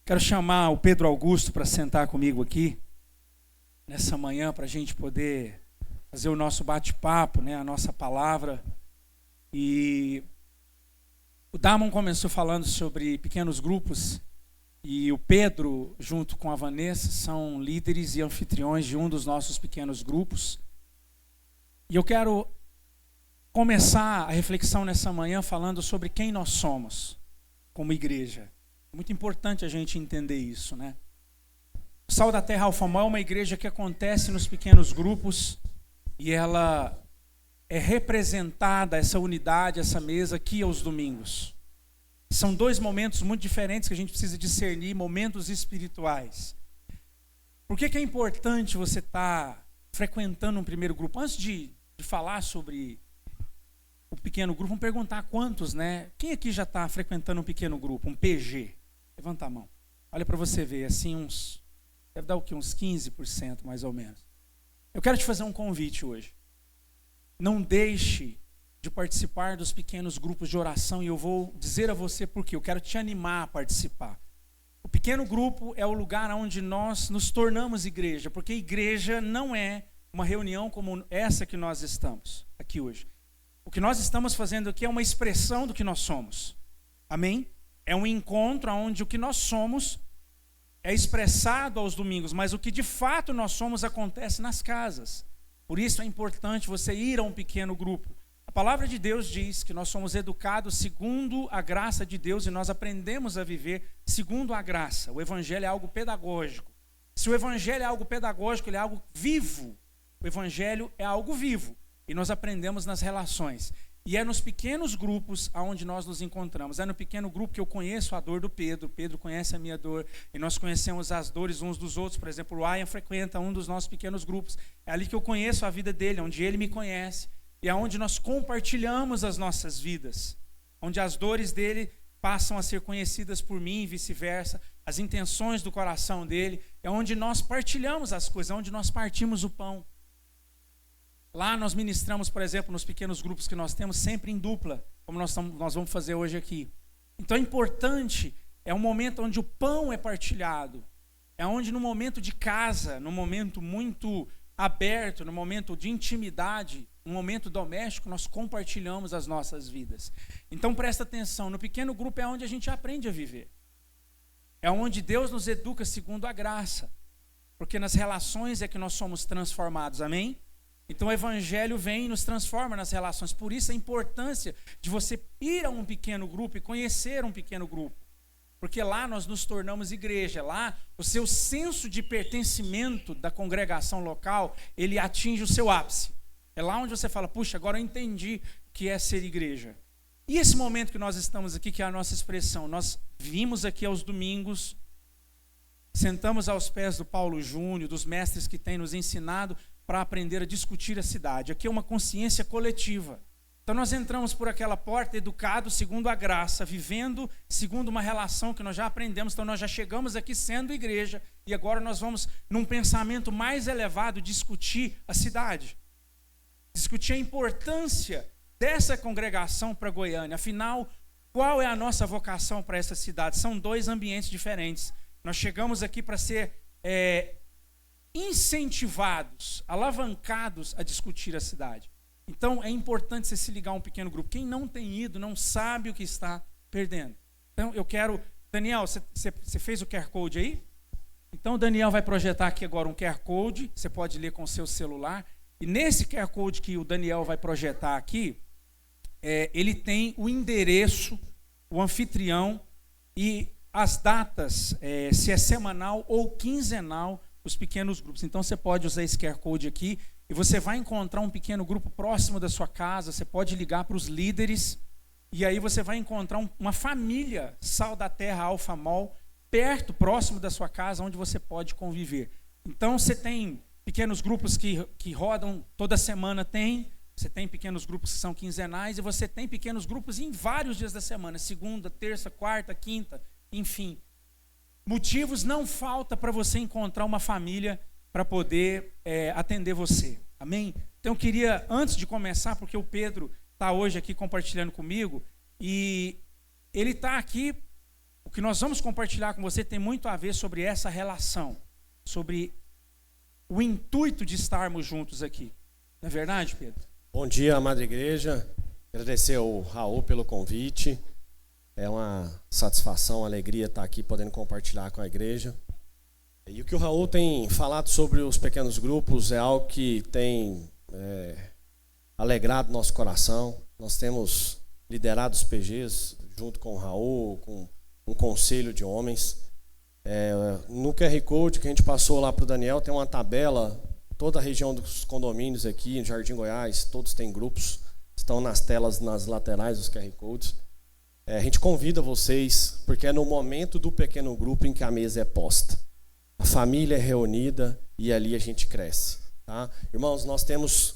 Quero chamar o Pedro Augusto para sentar comigo aqui, nessa manhã, para a gente poder fazer o nosso bate-papo, né, a nossa palavra. E o Damon começou falando sobre pequenos grupos, e o Pedro, junto com a Vanessa, são líderes e anfitriões de um dos nossos pequenos grupos. E eu quero começar a reflexão nessa manhã falando sobre quem nós somos como igreja. Muito importante a gente entender isso, né? O Sal da Terra Alfamol é uma igreja que acontece nos pequenos grupos e ela é representada, essa unidade, essa mesa aqui aos domingos. São dois momentos muito diferentes que a gente precisa discernir, momentos espirituais. Por que é importante você estar frequentando um primeiro grupo? Antes de falar sobre o pequeno grupo, vamos perguntar quantos, né? Quem aqui já está frequentando um pequeno grupo, um PG? Levanta a mão. Olha para você ver, assim deve dar o quê? Uns 15% mais ou menos. Eu quero te fazer um convite hoje. Não deixe de participar dos pequenos grupos de oração e eu vou dizer a você por quê. Eu quero te animar a participar. O pequeno grupo é o lugar onde nós nos tornamos igreja, porque igreja não é uma reunião como essa que nós estamos aqui hoje. O que nós estamos fazendo aqui é uma expressão do que nós somos. Amém? É um encontro onde o que nós somos é expressado aos domingos, mas o que de fato nós somos acontece nas casas. Por isso é importante você ir a um pequeno grupo. A palavra de Deus diz que nós somos educados segundo a graça de Deus e nós aprendemos a viver segundo a graça. O evangelho é algo pedagógico. Se o evangelho é algo pedagógico, ele é algo vivo. O evangelho é algo vivo e nós aprendemos nas relações. E é nos pequenos grupos onde nós nos encontramos. É no pequeno grupo que eu conheço a dor do Pedro. O Pedro conhece a minha dor. E nós conhecemos as dores uns dos outros. Por exemplo, o Ryan frequenta um dos nossos pequenos grupos. É ali que eu conheço a vida dele, onde ele me conhece. E é onde nós compartilhamos as nossas vidas. Onde as dores dele passam a ser conhecidas por mim e vice-versa. As intenções do coração dele. É onde nós partilhamos as coisas. É onde nós partimos o pão. Lá nós ministramos, por exemplo, nos pequenos grupos que nós temos, sempre em dupla, como nós vamos fazer hoje aqui. Então é importante, é um momento onde o pão é partilhado, é onde no momento de casa, no momento muito aberto, no momento de intimidade, no momento doméstico, nós compartilhamos as nossas vidas. Então presta atenção, no pequeno grupo é onde a gente aprende a viver. É onde Deus nos educa segundo a graça, porque nas relações é que nós somos transformados, amém? Então o evangelho vem e nos transforma nas relações. Por isso a importância de você ir a um pequeno grupo e conhecer um pequeno grupo. Porque lá nós nos tornamos igreja. Lá o seu senso de pertencimento da congregação local, ele atinge o seu ápice. É lá onde você fala, puxa, agora eu entendi o que é ser igreja. E esse momento que nós estamos aqui, que é a nossa expressão, nós vimos aqui aos domingos, sentamos aos pés do Paulo Júnior, dos mestres que têm nos ensinado para aprender a discutir a cidade. Aqui é uma consciência coletiva. Então nós entramos por aquela porta educados segundo a graça, vivendo segundo uma relação que nós já aprendemos. Então nós já chegamos aqui sendo igreja e agora nós vamos num pensamento mais elevado discutir a cidade. Discutir a importância dessa congregação para Goiânia. Afinal, qual é a nossa vocação para essa cidade? São dois ambientes diferentes. Nós chegamos aqui para ser incentivados, alavancados a discutir a cidade. Então é importante você se ligar a um pequeno grupo. Quem não tem ido não sabe o que está perdendo. Então eu quero... Daniel, você fez o QR Code aí? Então o Daniel vai projetar aqui agora um QR Code, você pode ler com o seu celular, e nesse QR Code que o Daniel vai projetar aqui, ele tem o endereço, o anfitrião e as datas, se é semanal ou quinzenal, os pequenos grupos. Então você pode usar esse QR Code aqui e você vai encontrar um pequeno grupo próximo da sua casa, você pode ligar para os líderes e aí você vai encontrar uma família Sal da Terra Alfamol perto, próximo da sua casa, onde você pode conviver. Então você tem pequenos grupos que rodam toda semana, você tem pequenos grupos que são quinzenais e você tem pequenos grupos em vários dias da semana, segunda, terça, quarta, quinta, enfim. Motivos não falta para você encontrar uma família para poder atender você. Amém? Então eu queria, antes de começar, porque o Pedro está hoje aqui compartilhando comigo, e ele está aqui O que nós vamos compartilhar com você tem muito a ver sobre essa relação, sobre o intuito de estarmos juntos aqui. Não é verdade, Pedro? Bom dia, amada igreja. Agradecer ao Raul pelo convite. É uma satisfação, uma alegria estar aqui podendo compartilhar com a igreja. E o que o Raul tem falado sobre os pequenos grupos é algo que tem alegrado nosso coração. Nós temos liderado os PGs junto com o Raul, com um conselho de homens. No QR Code que a gente passou lá para o Daniel, tem uma tabela, toda a região dos condomínios aqui, em Jardim Goiás, todos têm grupos, estão nas telas, nas laterais dos QR Codes. A gente convida vocês, porque é no momento do pequeno grupo em que a mesa é posta. A família é reunida e ali a gente cresce. Tá? Irmãos, nós temos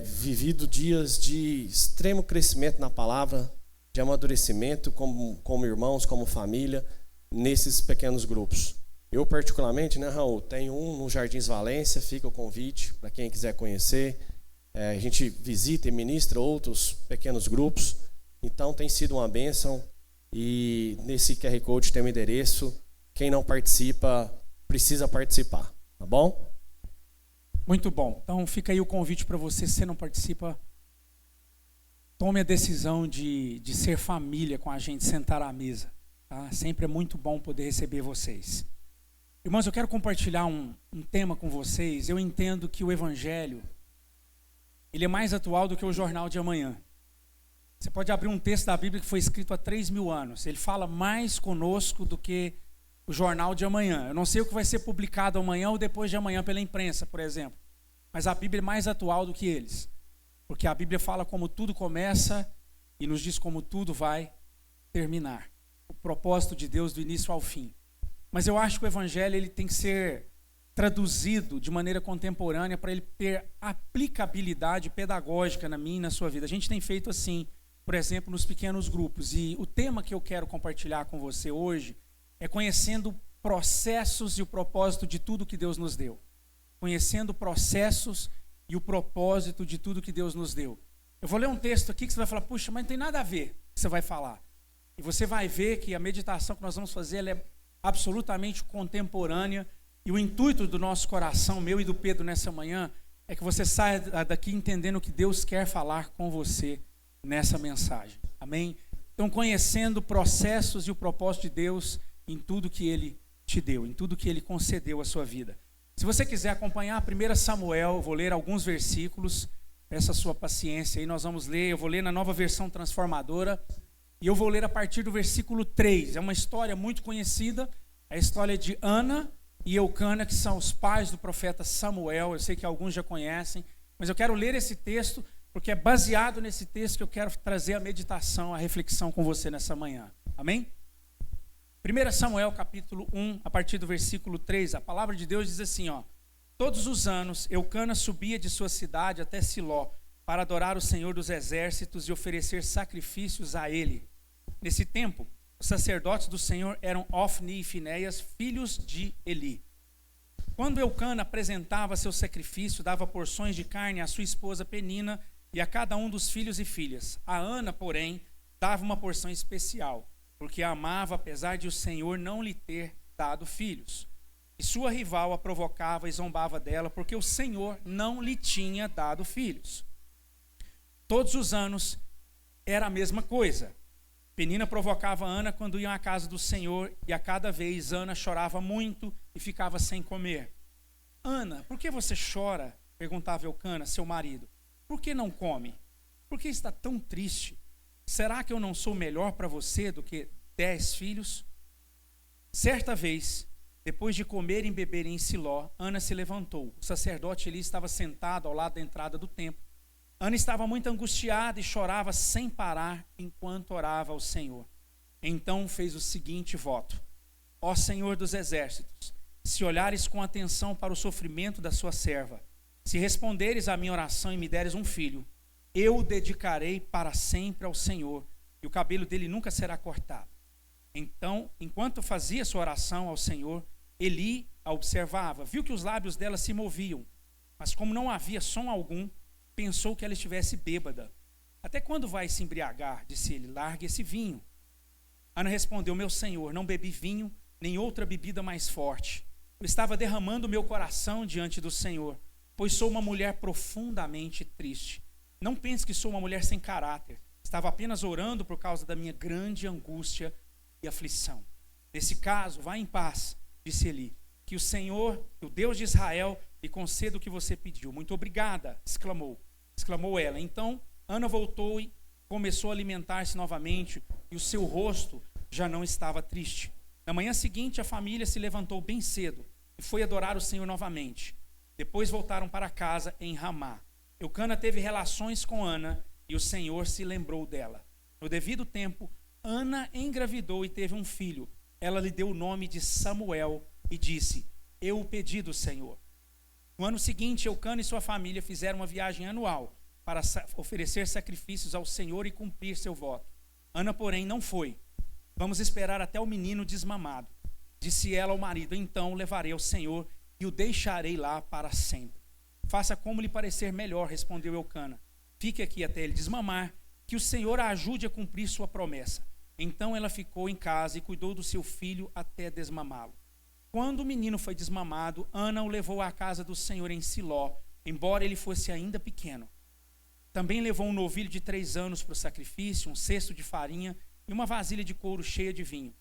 vivido dias de extremo crescimento na palavra, de amadurecimento como irmãos, como família, nesses pequenos grupos. Eu particularmente, né, Raul, tenho um no Jardins Valência, fica o convite para quem quiser conhecer. A gente visita e ministra outros pequenos grupos, então tem sido uma bênção. E nesse QR Code tem um endereço, quem não participa, precisa participar, tá bom? Muito bom, então fica aí o convite para você, se você não participa, tome a decisão de ser família com a gente, sentar à mesa. Tá? Sempre é muito bom poder receber vocês. Irmãos, eu quero compartilhar um tema com vocês. Eu entendo que o Evangelho, ele é mais atual do que o Jornal de Amanhã. Você pode abrir um texto da Bíblia que foi escrito há 3.000 anos. Ele fala mais conosco do que o Jornal de Amanhã. Eu não sei o que vai ser publicado amanhã ou depois de amanhã pela imprensa, por exemplo. Mas a Bíblia é mais atual do que eles. Porque a Bíblia fala como tudo começa e nos diz como tudo vai terminar. O propósito de Deus do início ao fim. Mas eu acho que o Evangelho ele tem que ser traduzido de maneira contemporânea para ele ter aplicabilidade pedagógica na minha e na sua vida. A gente tem feito assim, por exemplo, nos pequenos grupos. E o tema que eu quero compartilhar com você hoje é conhecendo processos e o propósito de tudo que Deus nos deu. Conhecendo processos e o propósito de tudo que Deus nos deu. Eu vou ler um texto aqui que você vai falar, puxa, mas não tem nada a ver com o que você vai falar. E você vai ver que a meditação que nós vamos fazer ela é absolutamente contemporânea. E o intuito do nosso coração, meu e do Pedro nessa manhã, é que você saia daqui entendendo o que Deus quer falar com você nessa mensagem. Amém? Então, conhecendo processos e o propósito de Deus em tudo que Ele te deu, em tudo que Ele concedeu à sua vida. Se você quiser acompanhar 1 Samuel, eu vou ler alguns versículos, peça a sua paciência aí, nós vamos ler, eu vou ler na Nova Versão Transformadora, e eu vou ler a partir do versículo 3, é uma história muito conhecida, é a história de Ana e Eucana, que são os pais do profeta Samuel, eu sei que alguns já conhecem, mas eu quero ler esse texto, porque é baseado nesse texto que eu quero trazer a meditação, a reflexão com você nessa manhã, amém? 1 Samuel capítulo 1, a partir do versículo 3, a palavra de Deus diz assim, todos os anos Eucana subia de sua cidade até Siló, para adorar o Senhor dos Exércitos e oferecer sacrifícios a Ele. Nesse tempo, os sacerdotes do Senhor eram Ofni e Finéias, filhos de Eli. Quando Eucana apresentava seu sacrifício, dava porções de carne à sua esposa Penina e a cada um dos filhos e filhas. A Ana, porém, dava uma porção especial, porque a amava, apesar de o Senhor não lhe ter dado filhos. E sua rival a provocava e zombava dela, porque o Senhor não lhe tinha dado filhos. Todos os anos era a mesma coisa. Penina provocava Ana quando iam à casa do Senhor, e a cada vez Ana chorava muito e ficava sem comer. Ana, por que você chora? Perguntava Eucana, seu marido. Por que não come? Por que está tão triste? Será que eu não sou melhor para você do que 10 filhos? Certa vez, depois de comer e beber em Siló, Ana se levantou. O sacerdote Eli estava sentado ao lado da entrada do templo. Ana estava muito angustiada e chorava sem parar enquanto orava ao Senhor. Então fez o seguinte voto: Ó Senhor dos Exércitos, se olhares com atenção para o sofrimento da sua serva, se responderes à minha oração e me deres um filho, eu o dedicarei para sempre ao Senhor, e o cabelo dele nunca será cortado. Então, enquanto fazia sua oração ao Senhor, Eli a observava, viu que os lábios dela se moviam, mas como não havia som algum, pensou que ela estivesse bêbada. Até quando vai se embriagar? Disse ele, largue esse vinho. Ana respondeu: meu senhor, não bebi vinho, nem outra bebida mais forte. Eu estava derramando meu coração diante do Senhor, pois sou uma mulher profundamente triste. Não pense que sou uma mulher sem caráter. Estava apenas orando por causa da minha grande angústia e aflição. Nesse caso, vá em paz, disse Eli. Que o Senhor, que o Deus de Israel, lhe conceda o que você pediu. Muito obrigada, exclamou ela. Então, Ana voltou e começou a alimentar-se novamente, e o seu rosto já não estava triste. Na manhã seguinte, a família se levantou bem cedo e foi adorar o Senhor novamente. Depois voltaram para casa em Ramá. Eucana teve relações com Ana e o Senhor se lembrou dela. No devido tempo, Ana engravidou e teve um filho. Ela lhe deu o nome de Samuel e disse: eu o pedi do Senhor. No ano seguinte, Eucana e sua família fizeram uma viagem anual para oferecer sacrifícios ao Senhor e cumprir seu voto. Ana, porém, não foi. Vamos esperar até o menino desmamado, disse ela ao marido. Então levarei ao Senhor e o deixarei lá para sempre. Faça como lhe parecer melhor, respondeu Eucana. Fique aqui até ele desmamar, que o Senhor a ajude a cumprir sua promessa. Então ela ficou em casa e cuidou do seu filho até desmamá-lo. Quando o menino foi desmamado, Ana o levou à casa do Senhor em Siló, embora ele fosse ainda pequeno. Também levou um novilho de 3 anos para o sacrifício, um cesto de farinha e uma vasilha de couro cheia de vinho.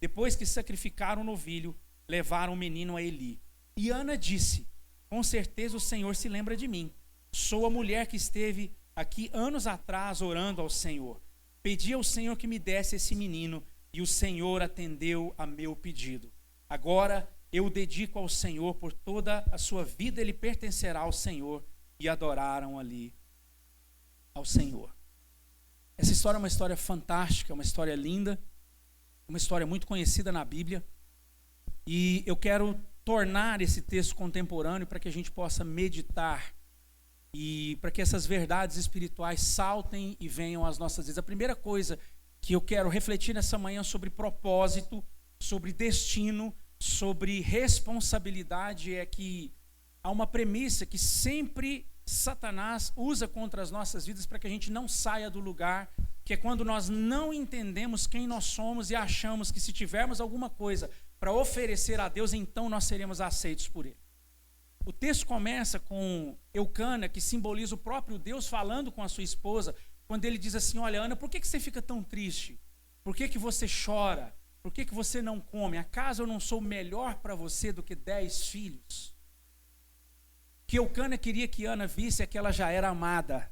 Depois que sacrificaram o novilho, levaram o menino a Eli. E Ana disse: com certeza o Senhor se lembra de mim. Sou a mulher que esteve aqui anos atrás orando ao Senhor. Pedi ao Senhor que me desse esse menino e o Senhor atendeu a meu pedido. Agora eu o dedico ao Senhor, por toda a sua vida ele pertencerá ao Senhor. E adoraram ali ao Senhor. Essa história é uma história fantástica, uma história linda, uma história muito conhecida na Bíblia. E eu quero tornar esse texto contemporâneo para que a gente possa meditar e para que essas verdades espirituais saltem e venham às nossas vidas. A primeira coisa que eu quero refletir nessa manhã sobre propósito, sobre destino, sobre responsabilidade é que há uma premissa que sempre Satanás usa contra as nossas vidas para que a gente não saia do lugar, que é quando nós não entendemos quem nós somos e achamos que se tivermos alguma coisa para oferecer a Deus, então nós seremos aceitos por Ele. O texto começa com Eucana, que simboliza o próprio Deus, falando com a sua esposa, quando ele diz assim: olha, Ana, por que você fica tão triste? Por que você chora? Por que você não come? Acaso eu não sou melhor para você do que 10 filhos? O que Eucana queria que Ana visse é que ela já era amada,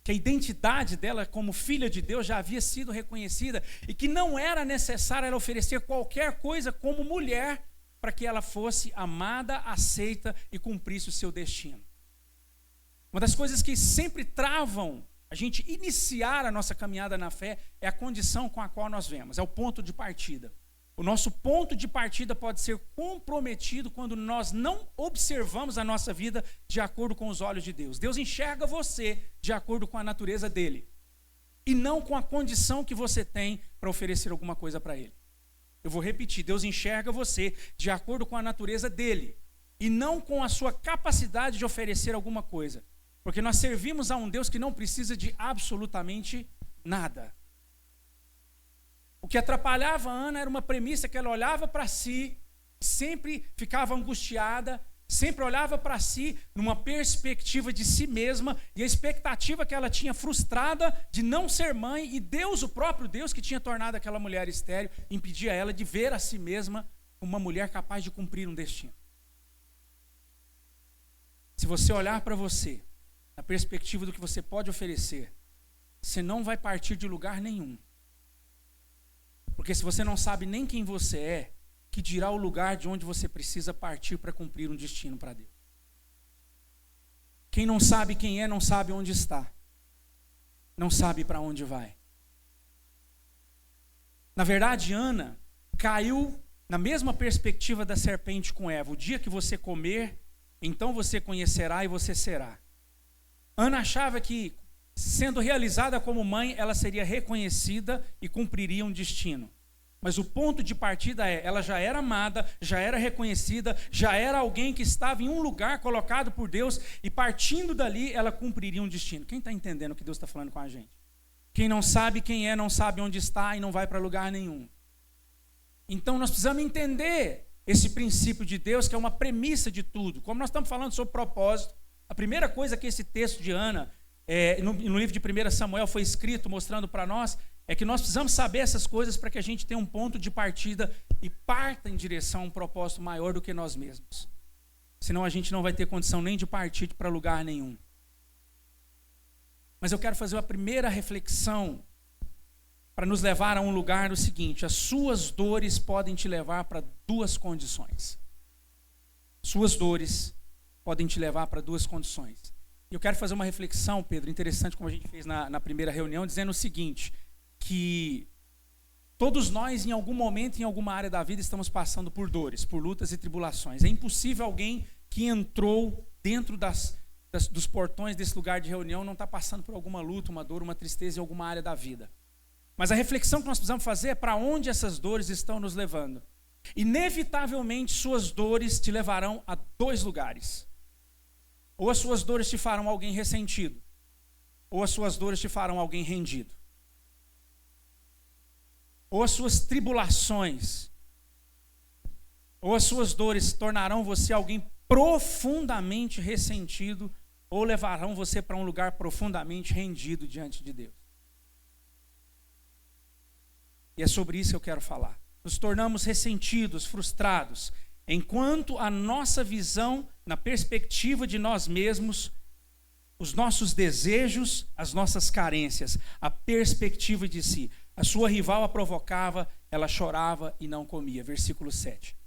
que a identidade dela como filha de Deus já havia sido reconhecida e que não era necessário ela oferecer qualquer coisa como mulher para que ela fosse amada, aceita e cumprisse o seu destino. Uma das coisas que sempre travam a gente iniciar a nossa caminhada na fé é a condição com a qual nós vemos, é o ponto de partida. O nosso ponto de partida pode ser comprometido quando nós não observamos a nossa vida de acordo com os olhos de Deus. Deus enxerga você de acordo com a natureza dele e não com a condição que você tem para oferecer alguma coisa para ele. Eu vou repetir, Deus enxerga você de acordo com a natureza dele e não com a sua capacidade de oferecer alguma coisa. Porque nós servimos a um Deus que não precisa de absolutamente nada. O que atrapalhava a Ana era uma premissa que ela olhava para si, sempre ficava angustiada, sempre olhava para si numa perspectiva de si mesma, e a expectativa que ela tinha frustrada de não ser mãe, e Deus, o próprio Deus que tinha tornado aquela mulher estéril, impedia ela de ver a si mesma como uma mulher capaz de cumprir um destino. Se você olhar para você na perspectiva do que você pode oferecer, você não vai partir de lugar nenhum. Porque se você não sabe nem quem você é, que dirá o lugar de onde você precisa partir para cumprir um destino para Deus. Quem não sabe quem é, não sabe onde está. Não sabe para onde vai. Na verdade, Ana caiu na mesma perspectiva da serpente com Eva. O dia que você comer, então você conhecerá e você será. Ana achava que, sendo realizada como mãe, ela seria reconhecida e cumpriria um destino. Mas o ponto de partida é, ela já era amada, já era reconhecida, já era alguém que estava em um lugar colocado por Deus, e partindo dali, ela cumpriria um destino. Quem está entendendo o que Deus está falando com a gente? Quem não sabe quem é, não sabe onde está e não vai para lugar nenhum. Então nós precisamos entender esse princípio de Deus, que é uma premissa de tudo. Como nós estamos falando sobre propósito, a primeira coisa que esse texto de Ana, no livro de 1 Samuel, foi escrito mostrando para nós, é que nós precisamos saber essas coisas para que a gente tenha um ponto de partida e parta em direção a um propósito maior do que nós mesmos. Senão a gente não vai ter condição nem de partir para lugar nenhum. Mas eu quero fazer uma primeira reflexão para nos levar a um lugar do seguinte: as suas dores podem te levar para duas condições. Suas dores podem te levar para duas condições. E eu quero fazer uma reflexão, Pedro, interessante, como a gente fez na primeira reunião, dizendo o seguinte, que todos nós, em algum momento, em alguma área da vida, estamos passando por dores, por lutas e tribulações. É impossível alguém que entrou dentro dos portões desse lugar de reunião não estar passando por alguma luta, uma dor, uma tristeza em alguma área da vida. Mas a reflexão que nós precisamos fazer é para onde essas dores estão nos levando. Inevitavelmente, suas dores te levarão a dois lugares. Ou as suas dores te farão alguém ressentido, ou as suas dores te farão alguém rendido. Ou as suas tribulações, ou as suas dores tornarão você alguém profundamente ressentido, ou levarão você para um lugar profundamente rendido diante de Deus. E é sobre isso que eu quero falar. Nos tornamos ressentidos, frustrados, enquanto a nossa visão, na perspectiva de nós mesmos, os nossos desejos, as nossas carências, a perspectiva de si. A sua rival a provocava, ela chorava e não comia. Versículo 7.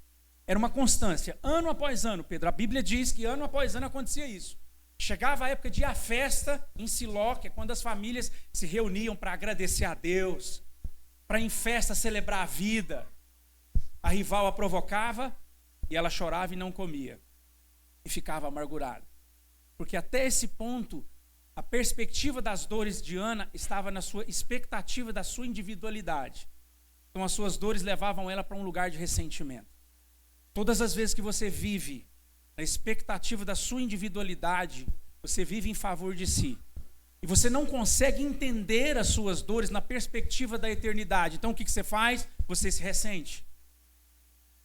Era uma constância, ano após ano, Pedro. A Bíblia diz que ano após ano acontecia isso. Chegava a época de a festa em Siló, que é quando as famílias se reuniam para agradecer a Deus, para em festa celebrar a vida. A rival a provocava e ela chorava e não comia. E ficava amargurada. Porque até esse ponto, a perspectiva das dores de Ana estava na sua expectativa da sua individualidade. Então as suas dores levavam ela para um lugar de ressentimento. Todas as vezes que você vive na expectativa da sua individualidade, você vive em favor de si. E você não consegue entender as suas dores na perspectiva da eternidade. Então o que você faz? Você se ressente.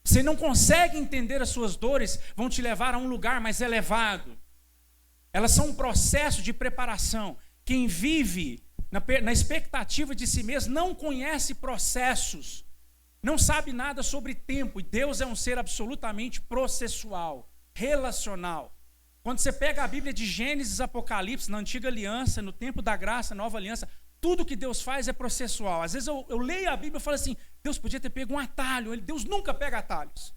Você não consegue entender as suas dores, vão te levar a um lugar mais elevado. Elas são um processo de preparação. Quem vive na expectativa de si mesmo não conhece processos, não sabe nada sobre tempo. E Deus é um ser absolutamente processual, relacional. Quando você pega a Bíblia de Gênesis, Apocalipse, na Antiga Aliança, no tempo da graça, Nova Aliança, tudo que Deus faz é processual. Às vezes eu leio a Bíblia e falo assim, Deus podia ter pego um atalho. Deus nunca pega atalhos.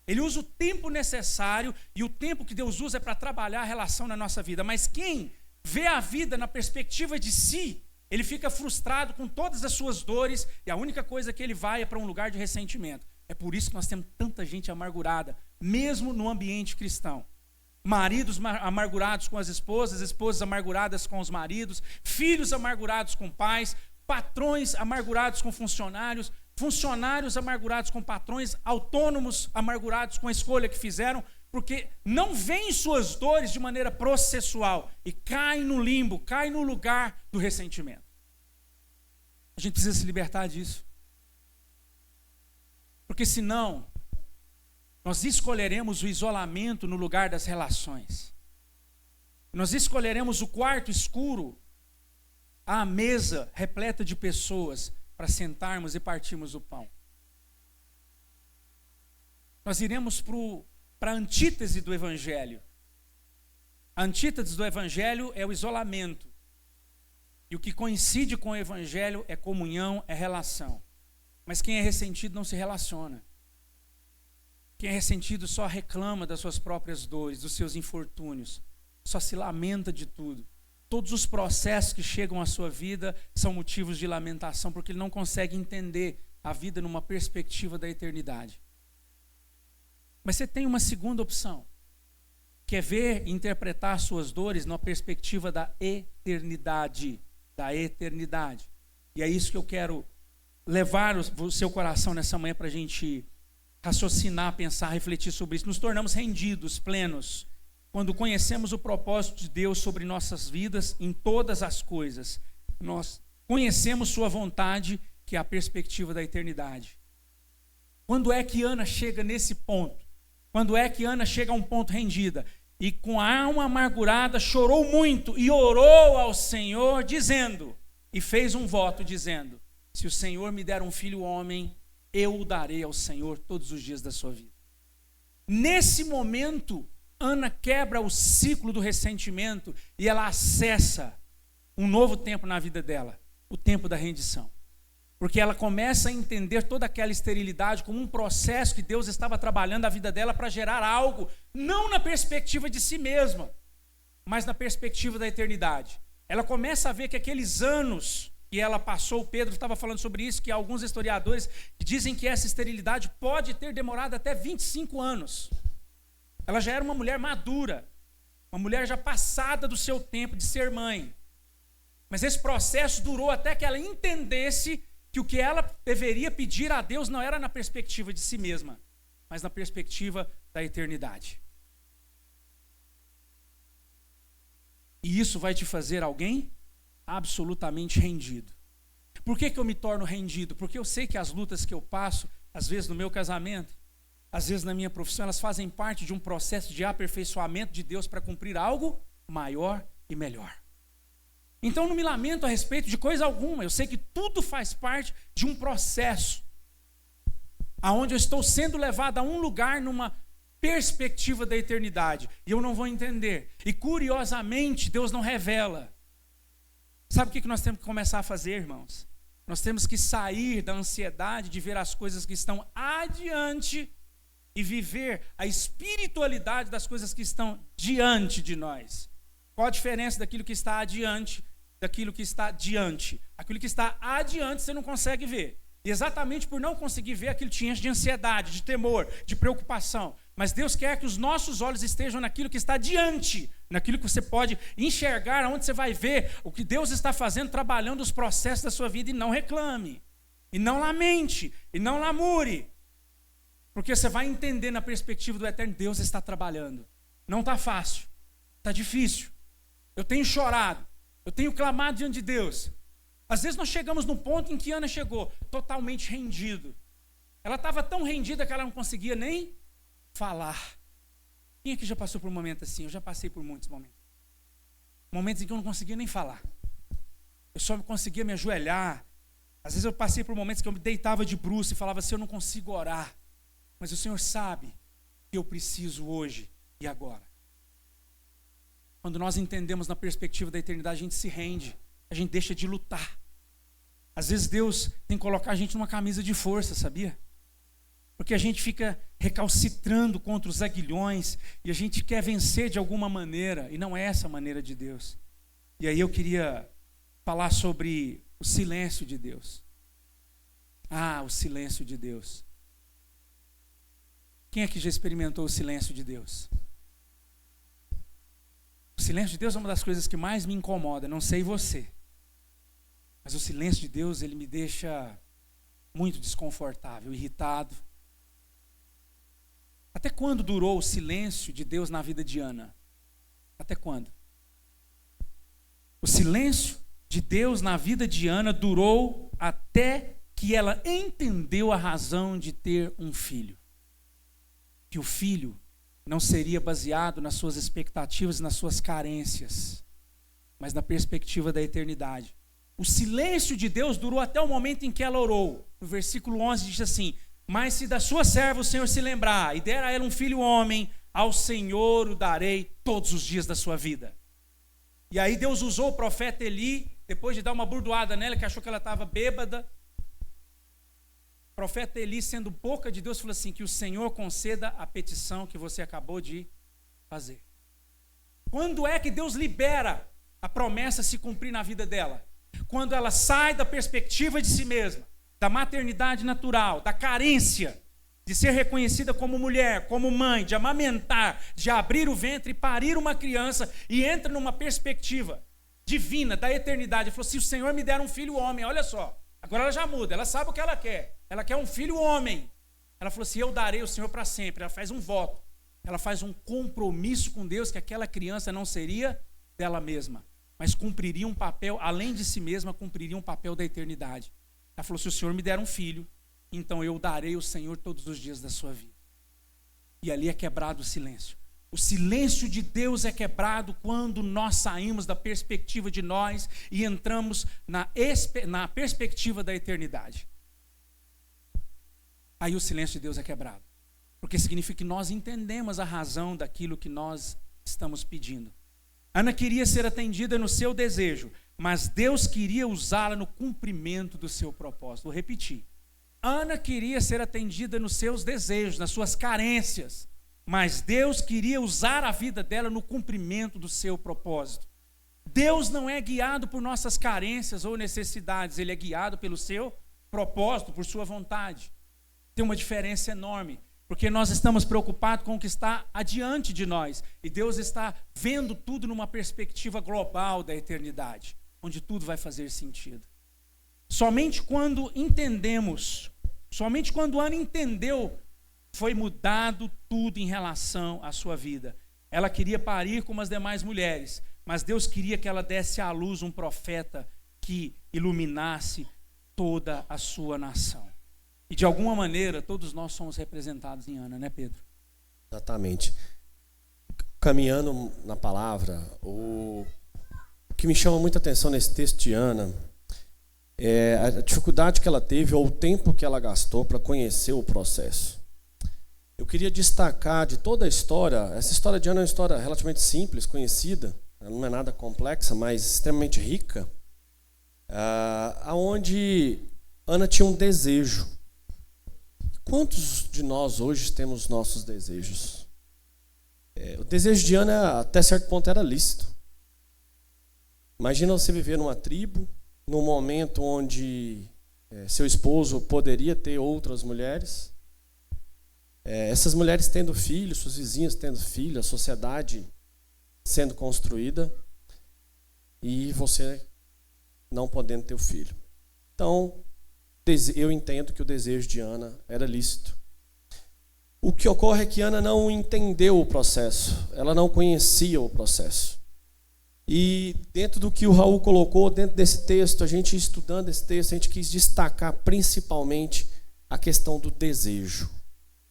Ele usa o tempo necessário, e o tempo que Deus usa é para trabalhar a relação na nossa vida. Mas quem vê a vida na perspectiva de si, ele fica frustrado com todas as suas dores, e a única coisa que ele vai é para um lugar de ressentimento. É por isso que nós temos tanta gente amargurada, mesmo no ambiente cristão. Maridos amargurados com as esposas, esposas amarguradas com os maridos, filhos amargurados com pais, patrões amargurados com funcionários, funcionários amargurados com patrões, autônomos amargurados com a escolha que fizeram, porque não veem suas dores de maneira processual e caem no limbo, caem no lugar do ressentimento. A gente precisa se libertar disso. Porque senão, nós escolheremos o isolamento no lugar das relações. Nós escolheremos o quarto escuro, à mesa repleta de pessoas, para sentarmos e partirmos o pão. Nós iremos para a antítese do Evangelho. A antítese do Evangelho é o isolamento. E o que coincide com o Evangelho é comunhão, é relação. Mas quem é ressentido não se relaciona. Quem é ressentido só reclama das suas próprias dores, dos seus infortúnios. Só se lamenta de tudo. Todos os processos que chegam à sua vida são motivos de lamentação, porque ele não consegue entender a vida numa perspectiva da eternidade. Mas você tem uma segunda opção, que é ver e interpretar suas dores numa perspectiva da eternidade. Da eternidade. E é isso que eu quero levar o seu coração nessa manhã para a gente raciocinar, pensar, refletir sobre isso. Nos tornamos rendidos, plenos, quando conhecemos o propósito de Deus sobre nossas vidas em todas as coisas. Nós conhecemos sua vontade, que é a perspectiva da eternidade. Quando é que Ana chega nesse ponto? Quando é que Ana chega a um ponto rendida? E com a alma amargurada chorou muito e orou ao Senhor dizendo, e fez um voto dizendo, se o Senhor me der um filho homem, eu o darei ao Senhor todos os dias da sua vida. Nesse momento, Ana quebra o ciclo do ressentimento e ela acessa um novo tempo na vida dela, o tempo da rendição. Porque ela começa a entender toda aquela esterilidade como um processo que Deus estava trabalhando a vida dela para gerar algo, não na perspectiva de si mesma, mas na perspectiva da eternidade. Ela começa a ver que aqueles anos que ela passou, o Pedro estava falando sobre isso, que há alguns historiadores dizem que essa esterilidade pode ter demorado até 25 anos. Ela já era uma mulher madura, uma mulher já passada do seu tempo de ser mãe. Mas esse processo durou até que ela entendesse que o que ela deveria pedir a Deus não era na perspectiva de si mesma, mas na perspectiva da eternidade. E isso vai te fazer alguém absolutamente rendido. Por que eu me torno rendido? Porque eu sei que as lutas que eu passo, às vezes no meu casamento, às vezes na minha profissão, elas fazem parte de um processo de aperfeiçoamento de Deus para cumprir algo maior e melhor. Então não me lamento a respeito de coisa alguma. Eu sei que tudo faz parte de um processo aonde eu estou sendo levado a um lugar numa perspectiva da eternidade. E eu não vou entender. E curiosamente, Deus não revela. Sabe o que nós temos que começar a fazer, irmãos? Nós temos que sair da ansiedade de ver as coisas que estão adiante e viver a espiritualidade das coisas que estão diante de nós. Qual a diferença daquilo que está adiante daquilo que está diante? Aquilo que está adiante você não consegue ver. E exatamente por não conseguir ver, aquilo te enche de ansiedade, de temor, de preocupação. Mas Deus quer que os nossos olhos estejam naquilo que está diante, naquilo que você pode enxergar, onde você vai ver o que Deus está fazendo, trabalhando os processos da sua vida. E não reclame, e não lamente, e não lamure. Porque você vai entender na perspectiva do eterno, Deus está trabalhando. Não está fácil, está difícil. Eu tenho chorado, eu tenho clamado diante de Deus. Às vezes nós chegamos num ponto em que Ana chegou totalmente rendido. Ela estava tão rendida que ela não conseguia nem falar. Quem aqui já passou por um momento assim? Eu já passei por muitos momentos. Momentos em que eu não conseguia nem falar. Eu só conseguia me ajoelhar. Às vezes eu passei por momentos que eu me deitava de bruços e falava assim, eu não consigo orar. Mas o Senhor sabe que eu preciso hoje e agora. Quando nós entendemos na perspectiva da eternidade, a gente se rende, a gente deixa de lutar. Às vezes Deus tem que colocar a gente numa camisa de força, sabia? Porque a gente fica recalcitrando contra os aguilhões e a gente quer vencer de alguma maneira, e não é essa a maneira de Deus. E aí eu queria falar sobre o silêncio de Deus. Ah, o silêncio de Deus. Quem aqui já experimentou o silêncio de Deus? O silêncio de Deus é uma das coisas que mais me incomoda, não sei você. Mas o silêncio de Deus, ele me deixa muito desconfortável, irritado. Até quando durou o silêncio de Deus na vida de Ana? Até quando? O silêncio de Deus na vida de Ana durou até que ela entendeu a razão de ter um filho. Que o filho não seria baseado nas suas expectativas e nas suas carências, mas na perspectiva da eternidade. O silêncio de Deus durou até o momento em que ela orou. No versículo 11 diz assim, mas se da sua serva o Senhor se lembrar e der a ela um filho homem, ao Senhor o darei todos os dias da sua vida. E aí Deus usou o profeta Eli, depois de dar uma burdoada nela, que achou que ela estava bêbada. O profeta Eli, sendo boca de Deus, falou assim, que o Senhor conceda a petição que você acabou de fazer. Quando é que Deus libera a promessa se cumprir na vida dela? Quando ela sai da perspectiva de si mesma, da maternidade natural, da carência, de ser reconhecida como mulher, como mãe, de amamentar, de abrir o ventre e parir uma criança, e entra numa perspectiva divina, da eternidade. Ela falou, se o Senhor me der um filho homem, olha só, agora ela já muda, ela sabe o que ela quer um filho homem. Ela falou assim, eu darei o Senhor para sempre. Ela faz um voto, ela faz um compromisso com Deus, que aquela criança não seria dela mesma, mas cumpriria um papel, além de si mesma, cumpriria um papel da eternidade. Ela falou, se o Senhor me der um filho, então eu darei ao Senhor todos os dias da sua vida. E ali é quebrado o silêncio. O silêncio de Deus é quebrado quando nós saímos da perspectiva de nós e entramos na perspectiva da eternidade. Aí o silêncio de Deus é quebrado. Porque significa que nós entendemos a razão daquilo que nós estamos pedindo. Ana queria ser atendida no seu desejo, mas Deus queria usá-la no cumprimento do seu propósito. Vou repetir. Ana queria ser atendida nos seus desejos, nas suas carências, mas Deus queria usar a vida dela no cumprimento do seu propósito. Deus não é guiado por nossas carências ou necessidades, Ele é guiado pelo seu propósito, por sua vontade. Tem uma diferença enorme, porque nós estamos preocupados com o que está adiante de nós, e Deus está vendo tudo numa perspectiva global da eternidade, onde tudo vai fazer sentido. Somente quando Ana entendeu, foi mudado tudo em relação à sua vida. Ela queria parir como as demais mulheres, mas Deus queria que ela desse à luz um profeta que iluminasse toda a sua nação. E de alguma maneira, todos nós somos representados em Ana, né, Pedro? Exatamente. Caminhando na palavra, o que me chama muita atenção nesse texto de Ana é a dificuldade que ela teve ou o tempo que ela gastou para conhecer o processo. Eu queria destacar de toda a história, essa história de Ana é uma história relativamente simples, conhecida, não é nada complexa, mas extremamente rica, aonde Ana tinha um desejo. Quantos de nós hoje temos nossos desejos? O desejo de Ana, até certo ponto, era lícito. Imagina você viver numa tribo, num momento onde seu esposo poderia ter outras mulheres, essas mulheres tendo filhos, seus vizinhos tendo filhos, a sociedade sendo construída e você não podendo ter o filho. Então, eu entendo que o desejo de Ana era lícito. O que ocorre é que Ana não entendeu o processo, ela não conhecia o processo. E dentro do que o Raul colocou, dentro desse texto, a gente estudando esse texto, a gente quis destacar principalmente a questão do desejo.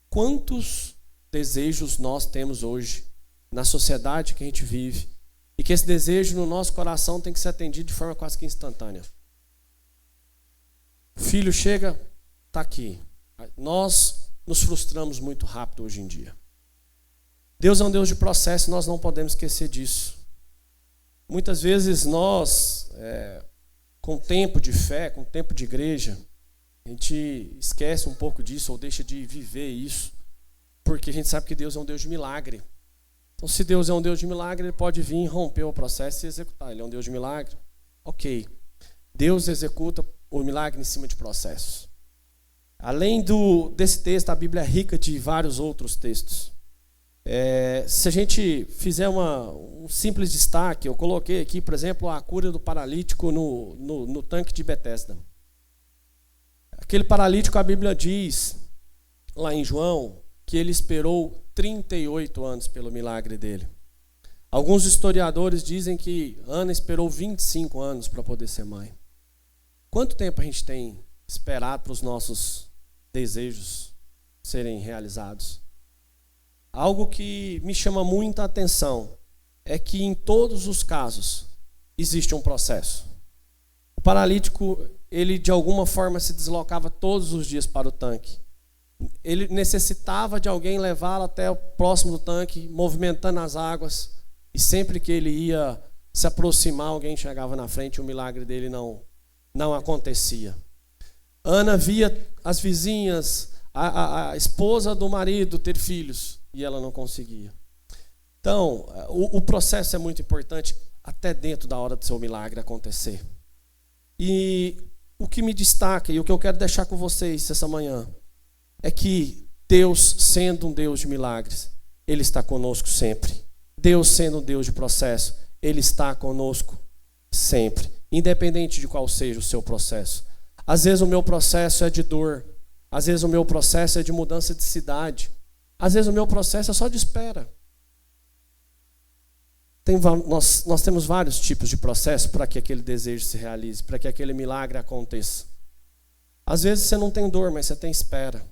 Quantos desejos nós temos hoje na sociedade que a gente vive e que esse desejo no nosso coração tem que ser atendido de forma quase que instantânea? O filho chega, está aqui. Nós nos frustramos muito rápido hoje em dia. Deus é um Deus de processo e nós não podemos esquecer disso. Muitas vezes nós, com tempo de fé, com tempo de igreja, a gente esquece um pouco disso ou deixa de viver isso, porque a gente sabe que Deus é um Deus de milagre. Então, se Deus é um Deus de milagre, Ele pode vir, romper o processo e executar. Ele é um Deus de milagre? Ok. Deus executa o milagre em cima de processos. Além desse texto, a Bíblia é rica de vários outros textos. Se a gente fizer um simples destaque, eu coloquei aqui, por exemplo, a cura do paralítico no tanque de Betesda. Aquele paralítico, a Bíblia diz, lá em João, que ele esperou 38 anos pelo milagre dele. Alguns historiadores dizem que Ana esperou 25 anos para poder ser mãe. Quanto tempo a gente tem esperado para os nossos desejos serem realizados? Algo que me chama muita atenção é que em todos os casos existe um processo. O paralítico, ele de alguma forma se deslocava todos os dias para o tanque. Ele necessitava de alguém levá-lo até o próximo do tanque, movimentando as águas, e sempre que ele ia se aproximar, alguém chegava na frente e o milagre dele não acontecia. Ana via as vizinhas, a esposa do marido ter filhos, e ela não conseguia. Então, o processo é muito importante até dentro da hora do seu milagre acontecer. E o que me destaca e o que eu quero deixar com vocês essa manhã é que Deus, sendo um Deus de milagres, Ele está conosco sempre. Deus, sendo um Deus de processo, Ele está conosco sempre, independente de qual seja o seu processo. Às vezes o meu processo é de dor, às vezes o meu processo é de mudança de cidade, às vezes o meu processo é só de espera. Nós temos vários tipos de processo para que aquele desejo se realize, para que aquele milagre aconteça. Às vezes você não tem dor, mas você tem espera.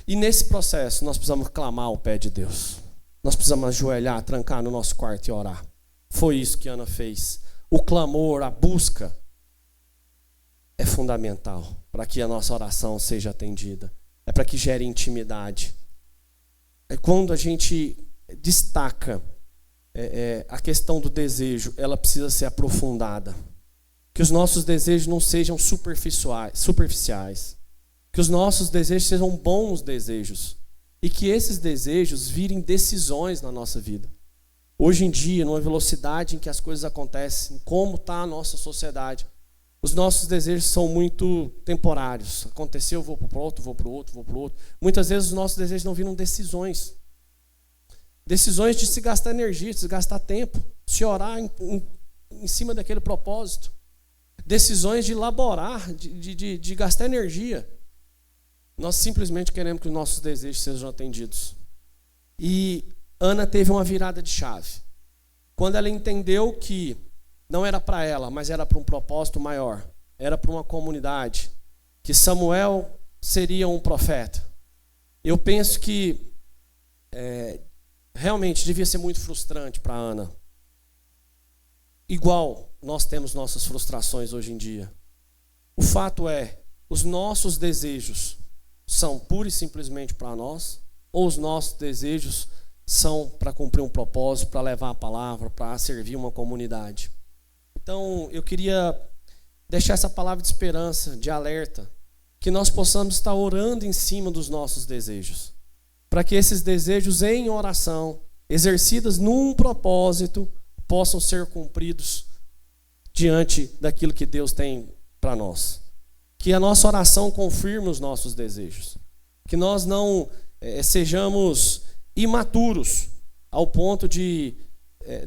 E nesse processo nós precisamos clamar ao pé de Deus. Nós precisamos ajoelhar, trancar no nosso quarto e orar. Foi isso que Ana fez. O clamor, a busca é fundamental para que a nossa oração seja atendida. É para que gere intimidade. É quando a gente destaca a questão do desejo, ela precisa ser aprofundada. Que os nossos desejos não sejam superficiais. Que os nossos desejos sejam bons desejos. E que esses desejos virem decisões na nossa vida. Hoje em dia, numa velocidade em que as coisas acontecem, como está a nossa sociedade, os nossos desejos são muito temporários. Aconteceu, eu vou para o outro, vou para o outro, vou para o outro. Muitas vezes os nossos desejos não viram decisões. Decisões de se gastar energia, de se gastar tempo, se orar em cima daquele propósito. Decisões de elaborar, de gastar energia. Nós simplesmente queremos que os nossos desejos sejam atendidos. E Ana teve uma virada de chave. Quando ela entendeu que não era para ela, mas era para um propósito maior. Era para uma comunidade. Que Samuel seria um profeta. Eu penso que realmente devia ser muito frustrante para Ana. Igual nós temos nossas frustrações hoje em dia. O fato é, os nossos desejos são pura e simplesmente para nós, ou os nossos desejos são para cumprir um propósito, para levar a palavra, para servir uma comunidade. Então, eu queria deixar essa palavra de esperança, de alerta, que nós possamos estar orando em cima dos nossos desejos, para que esses desejos em oração, exercidas num propósito, possam ser cumpridos diante daquilo que Deus tem para nós. Que a nossa oração confirme os nossos desejos. Que nós não sejamos imaturos ao ponto de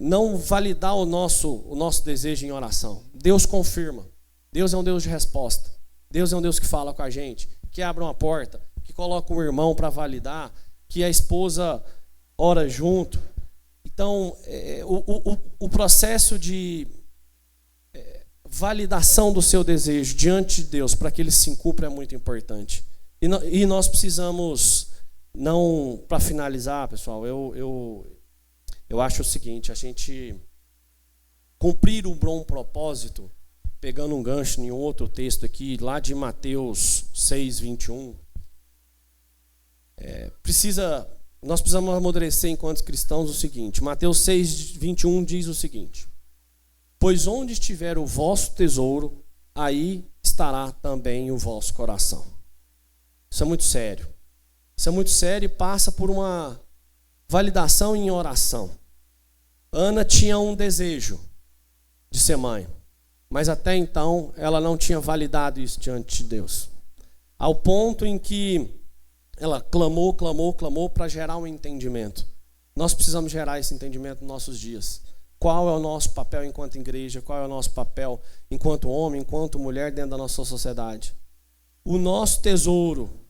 não validar o nosso desejo em oração. Deus confirma. Deus é um Deus de resposta. Deus é um Deus que fala com a gente, que abre uma porta, que coloca um irmão para validar, que a esposa ora junto. Então, o processo de validação do seu desejo diante de Deus para que ele se cumpra é muito importante. E nós precisamos, não, para finalizar, pessoal, eu acho o seguinte, a gente cumprir um bom propósito, pegando um gancho em outro texto aqui, lá de Mateus 6, 21, nós precisamos amadurecer enquanto cristãos o seguinte, Mateus 6, 21 diz o seguinte: pois onde estiver o vosso tesouro, aí estará também o vosso coração. Isso é muito sério. Isso é muito sério e passa por uma validação em oração. Ana tinha um desejo de ser mãe, mas até então ela não tinha validado isso diante de Deus. Ao ponto em que ela clamou para gerar um entendimento. Nós precisamos gerar esse entendimento nos nossos dias. Qual é o nosso papel enquanto igreja? Qual é o nosso papel enquanto homem, enquanto mulher dentro da nossa sociedade? O nosso tesouro.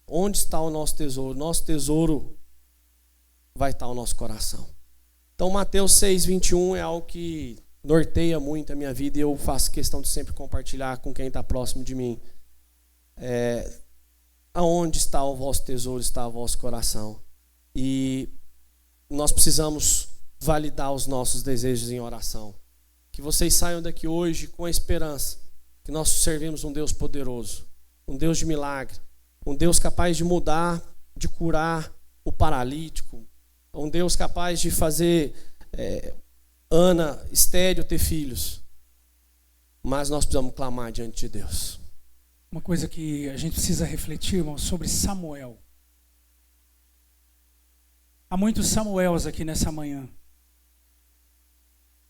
Onde está o nosso tesouro? Nosso tesouro vai estar o nosso coração. Então Mateus 6, 21 é algo que norteia muito a minha vida e eu faço questão de sempre compartilhar com quem está próximo de mim. Aonde está o vosso tesouro, está o vosso coração. E nós precisamos validar os nossos desejos em oração. Que vocês saiam daqui hoje com a esperança que nós servimos um Deus poderoso, um Deus de milagre, um Deus capaz de mudar, de curar o paralítico, um Deus capaz de fazer Ana estéril ter filhos. Mas nós precisamos clamar diante de Deus. Uma coisa que a gente precisa refletir, irmão, sobre Samuel. Há muitos Samuels aqui nessa manhã.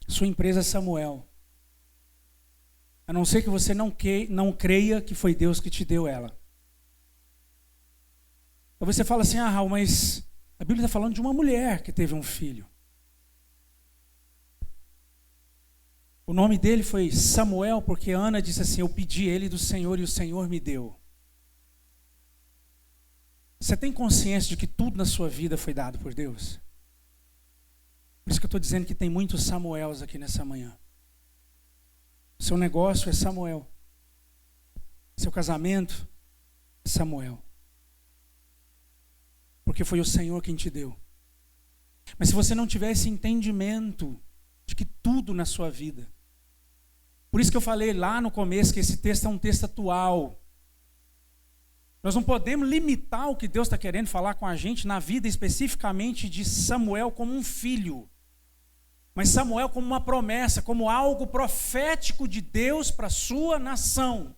Sua empresa é Samuel. A não ser que você não creia que foi Deus que te deu ela. Talvez você fale assim, Raul, mas a Bíblia está falando de uma mulher que teve um filho. O nome dele foi Samuel porque Ana disse assim, eu pedi ele do Senhor e o Senhor me deu. Você tem consciência de que tudo na sua vida foi dado por Deus? Por isso que eu estou dizendo que tem muitos Samuels aqui nessa manhã. Seu negócio é Samuel. Seu casamento é Samuel. Porque foi o Senhor quem te deu. Mas se você não tiver esse entendimento de que tudo na sua vida... Por isso que eu falei lá no começo que esse texto é um texto atual. Nós não podemos limitar o que Deus está querendo falar com a gente na vida especificamente de Samuel como um filho. Mas Samuel como uma promessa, como algo profético de Deus para a sua nação.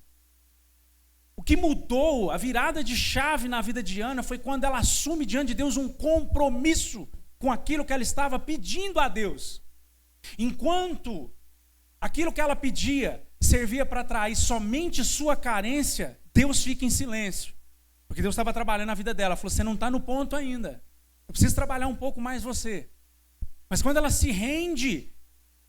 O que mudou, a virada de chave na vida de Ana foi quando ela assume diante de Deus um compromisso com aquilo que ela estava pedindo a Deus. Enquanto aquilo que ela pedia servia para atrair somente sua carência, Deus fica em silêncio. Porque Deus estava trabalhando na vida dela. Ela falou, você não está no ponto ainda. Eu preciso trabalhar um pouco mais você. Mas quando ela se rende,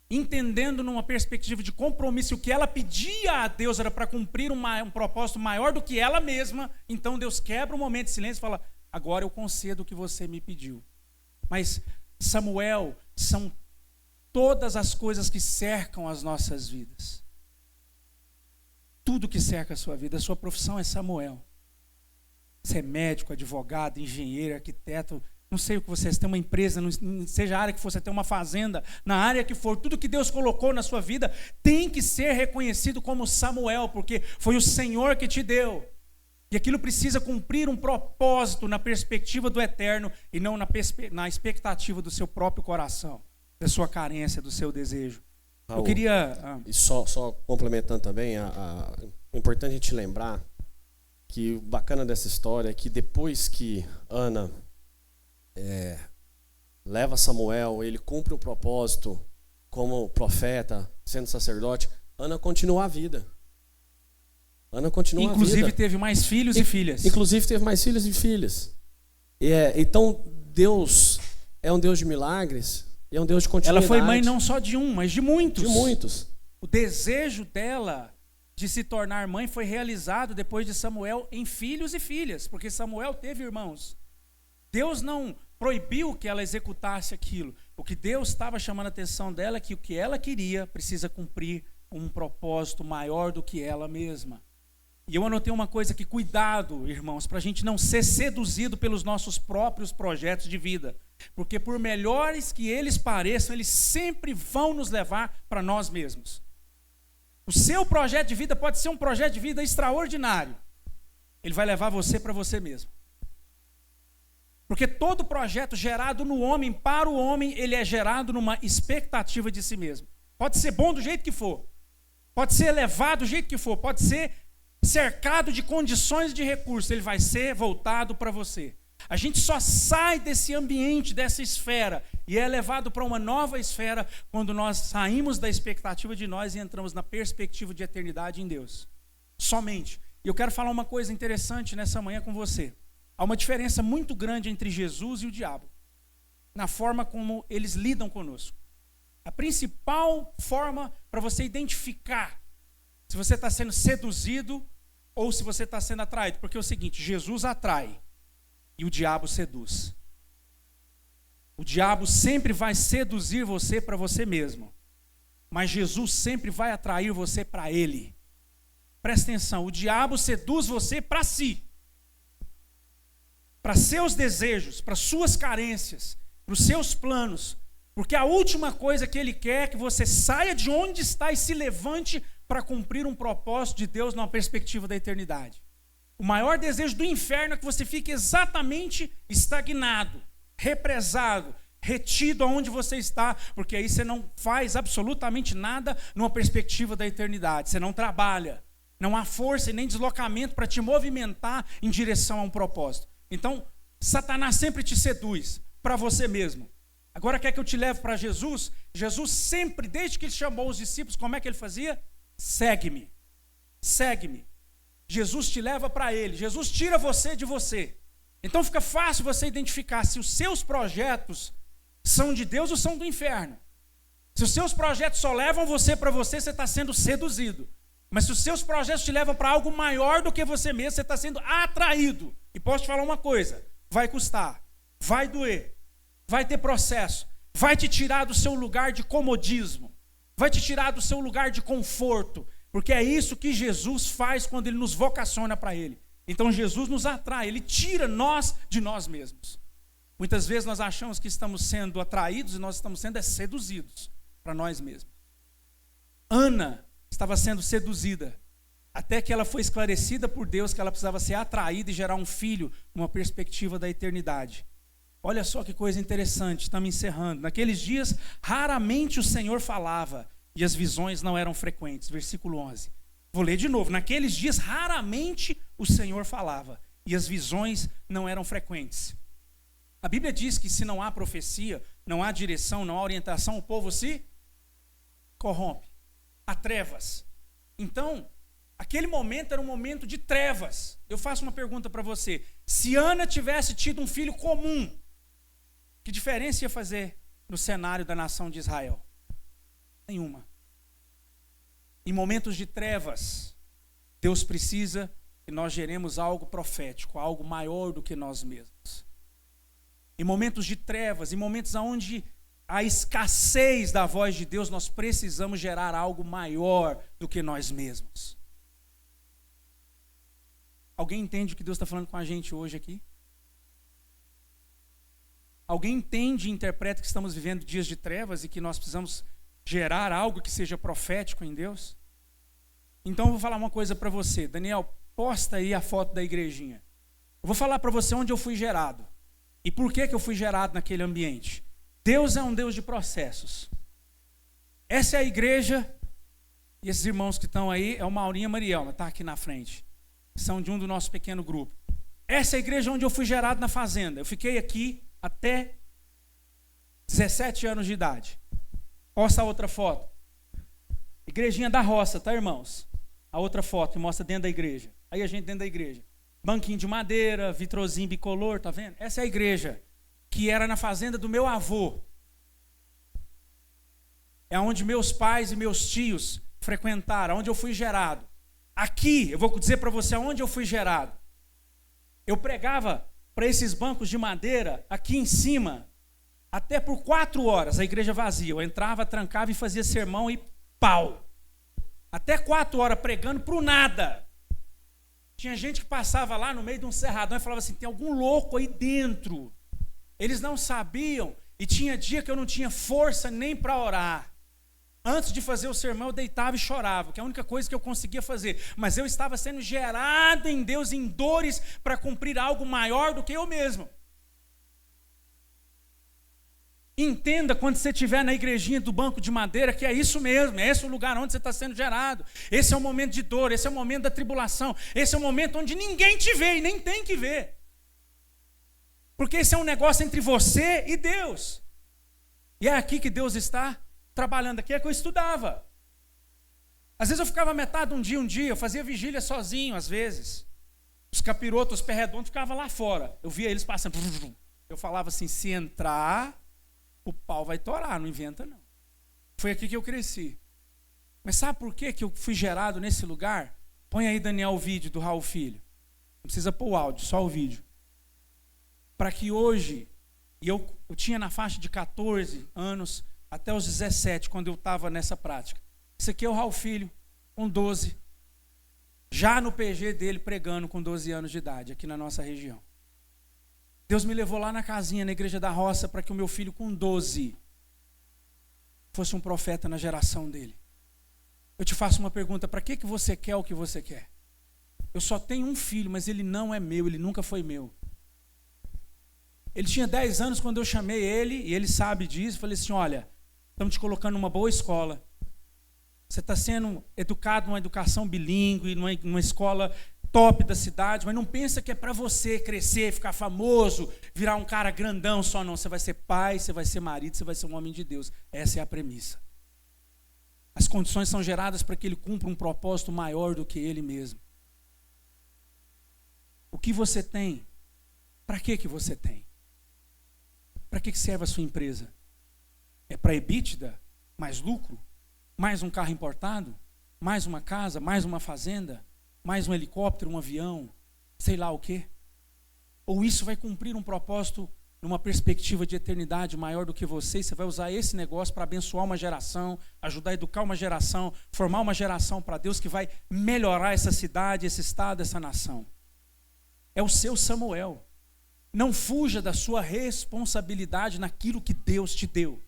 entendendo numa perspectiva de compromisso, o que ela pedia a Deus era para cumprir um propósito maior do que ela mesma, então Deus quebra um momento de silêncio e fala, agora eu concedo o que você me pediu. Mas Samuel são todas as coisas que cercam as nossas vidas. Tudo que cerca a sua vida, a sua profissão é Samuel. Você é médico, advogado, engenheiro, arquiteto, não sei o que você é, você tem uma empresa, seja a área que for, você tem uma fazenda, na área que for, tudo que Deus colocou na sua vida tem que ser reconhecido como Samuel, porque foi o Senhor que te deu. E aquilo precisa cumprir um propósito na perspectiva do eterno e não na expectativa do seu próprio coração, da sua carência, do seu desejo. Raul, eu queria... E só complementando também, é importante a gente lembrar que o bacana dessa história é que depois que Ana... leva Samuel, ele cumpre o propósito como profeta, sendo sacerdote, Ana continua a vida. Ana continua a vida. Inclusive teve mais filhos e filhas. Inclusive teve mais filhos e filhas. Então Deus é um Deus de milagres, é um Deus de continuidade. Ela foi mãe não só de um, mas de muitos. De muitos. O desejo dela de se tornar mãe foi realizado depois de Samuel em filhos e filhas, porque Samuel teve irmãos. Deus não proibiu que ela executasse aquilo. O que Deus estava chamando a atenção dela é que o que ela queria precisa cumprir um propósito maior do que ela mesma. E eu anotei uma coisa aqui, cuidado, irmãos, para a gente não ser seduzido pelos nossos próprios projetos de vida. Porque por melhores que eles pareçam, eles sempre vão nos levar para nós mesmos. O seu projeto de vida pode ser um projeto de vida extraordinário. Ele vai levar você para você mesmo. Porque todo projeto gerado no homem, para o homem, ele é gerado numa expectativa de si mesmo. Pode ser bom do jeito que for. Pode ser elevado do jeito que for. Pode ser cercado de condições de recursos. Ele vai ser voltado para você. A gente só sai desse ambiente, dessa esfera, e é levado para uma nova esfera quando nós saímos da expectativa de nós e entramos na perspectiva de eternidade em Deus. Somente. E eu quero falar uma coisa interessante nessa manhã com você. Há uma diferença muito grande entre Jesus e o diabo, na forma como eles lidam conosco. A principal forma para você identificar se você está sendo seduzido ou se você está sendo atraído, porque é o seguinte, Jesus atrai e o diabo seduz. O diabo sempre vai seduzir você para você mesmo, mas Jesus sempre vai atrair você para ele. Presta atenção, o diabo seduz você para si. Para seus desejos, para suas carências, para os seus planos, porque a última coisa que ele quer é que você saia de onde está e se levante para cumprir um propósito de Deus numa perspectiva da eternidade. O maior desejo do inferno é que você fique exatamente estagnado, represado, retido aonde você está, porque aí você não faz absolutamente nada numa perspectiva da eternidade, você não trabalha, não há força e nem deslocamento para te movimentar em direção a um propósito. Então, Satanás sempre te seduz para você mesmo. Agora quer que eu te leve para Jesus? Jesus sempre, desde que ele chamou os discípulos, como é que ele fazia? Segue-me, segue-me. Jesus te leva para ele, Jesus tira você de você. Então fica fácil você identificar se os seus projetos são de Deus ou são do inferno. Se os seus projetos só levam você para você, você está sendo seduzido. Mas se os seus projetos te levam para algo maior do que você mesmo, você está sendo atraído. E posso te falar uma coisa, vai custar, vai doer, vai ter processo, vai te tirar do seu lugar de comodismo, vai te tirar do seu lugar de conforto, porque é isso que Jesus faz quando Ele nos vocaciona para Ele. Então Jesus nos atrai, Ele tira nós de nós mesmos. Muitas vezes nós achamos que estamos sendo atraídos e nós estamos sendo seduzidos para nós mesmos. Ana estava sendo seduzida, até que ela foi esclarecida por Deus que ela precisava ser atraída e gerar um filho, uma perspectiva da eternidade. Olha só que coisa interessante, estamos encerrando. Naqueles dias, raramente o Senhor falava, e as visões não eram frequentes. Versículo 11. Vou ler de novo. Naqueles dias, raramente o Senhor falava, e as visões não eram frequentes. A Bíblia diz que se não há profecia, não há direção, não há orientação, o povo se corrompe. Há trevas. Então, aquele momento era um momento de trevas. Eu faço uma pergunta para você. Se Ana tivesse tido um filho comum, que diferença ia fazer no cenário da nação de Israel? Nenhuma. Em momentos de trevas, Deus precisa que nós geremos algo profético, algo maior do que nós mesmos. Em momentos de trevas, em momentos onde há escassez da voz de Deus, nós precisamos gerar algo maior do que nós mesmos. Alguém entende o que Deus está falando com a gente hoje aqui? Alguém entende e interpreta que estamos vivendo dias de trevas e que nós precisamos gerar algo que seja profético em Deus? Então eu vou falar uma coisa para você. Daniel, posta aí a foto da igrejinha. Eu vou falar para você onde eu fui gerado. E por que eu fui gerado naquele ambiente? Deus é um Deus de processos. Essa é a igreja, e esses irmãos que estão aí, é o Maurinho e a Marielma, está aqui na frente. São de um do nosso pequeno grupo. Essa é a igreja onde eu fui gerado na fazenda. Eu fiquei aqui até 17 anos de idade. Olha essa outra foto. Igrejinha da roça, tá, irmãos? A outra foto que mostra dentro da igreja. Aí a gente dentro da igreja. Banquinho de madeira, vitrozinho bicolor, tá vendo? Essa é a igreja que era na fazenda do meu avô. É onde meus pais e meus tios frequentaram, onde eu fui gerado. Aqui, eu vou dizer para você aonde eu fui gerado. Eu pregava para esses bancos de madeira aqui em cima, até por 4 horas, a igreja vazia. Eu entrava, trancava e fazia sermão e pau. Até 4 horas pregando pro nada. Tinha gente que passava lá no meio de um cerradão e falava assim, tem algum louco aí dentro. Eles não sabiam, e tinha dia que eu não tinha força nem para orar. Antes de fazer o sermão, eu deitava e chorava, que é a única coisa que eu conseguia fazer. Mas eu estava sendo gerado em Deus, em dores, para cumprir algo maior do que eu mesmo. Entenda quando você estiver na igrejinha do banco de madeira, que é isso mesmo, é esse o lugar onde você está sendo gerado. Esse é o momento de dor, esse é o momento da tribulação, esse é o momento onde ninguém te vê e nem tem que ver. Porque esse é um negócio entre você e Deus. E é aqui que Deus está trabalhando, aqui é que eu estudava. Às vezes eu ficava metade um dia, eu fazia vigília sozinho, às vezes. Os capirotos, os pé redondos ficavam lá fora. Eu via eles passando. Eu falava assim, se entrar, o pau vai torar, não inventa não. Foi aqui que eu cresci. Mas sabe por que eu fui gerado nesse lugar? Põe aí, Daniel, o vídeo do Raul Filho. Não precisa pôr o áudio, só o vídeo. Para que hoje, e eu tinha na faixa de 14 anos, até os 17, quando eu estava nessa prática. Esse aqui é o Raul Filho, com 12. Já no PG dele, pregando com 12 anos de idade, aqui na nossa região. Deus me levou lá na casinha, na igreja da roça, para que o meu filho com 12 fosse um profeta na geração dele. Eu te faço uma pergunta, para que você quer o que você quer? Eu só tenho um filho, mas ele não é meu, ele nunca foi meu. Ele tinha 10 anos quando eu chamei ele, e ele sabe disso, falei assim, olha, estamos te colocando numa boa escola. Você está sendo educado numa educação bilíngue, numa escola top da cidade, mas não pensa que é para você crescer, ficar famoso, virar um cara grandão só não. Você vai ser pai, você vai ser marido, você vai ser um homem de Deus. Essa é a premissa. As condições são geradas para que ele cumpra um propósito maior do que ele mesmo. O que você tem? Para que você tem? Para que serve a sua empresa? É para EBITDA? Mais lucro? Mais um carro importado? Mais uma casa? Mais uma fazenda? Mais um helicóptero, um avião? Sei lá o quê? Ou isso vai cumprir um propósito numa perspectiva de eternidade maior do que você, você vai usar esse negócio para abençoar uma geração, ajudar a educar uma geração, formar uma geração para Deus que vai melhorar essa cidade, esse estado, essa nação. É o seu Samuel. Não fuja da sua responsabilidade naquilo que Deus te deu.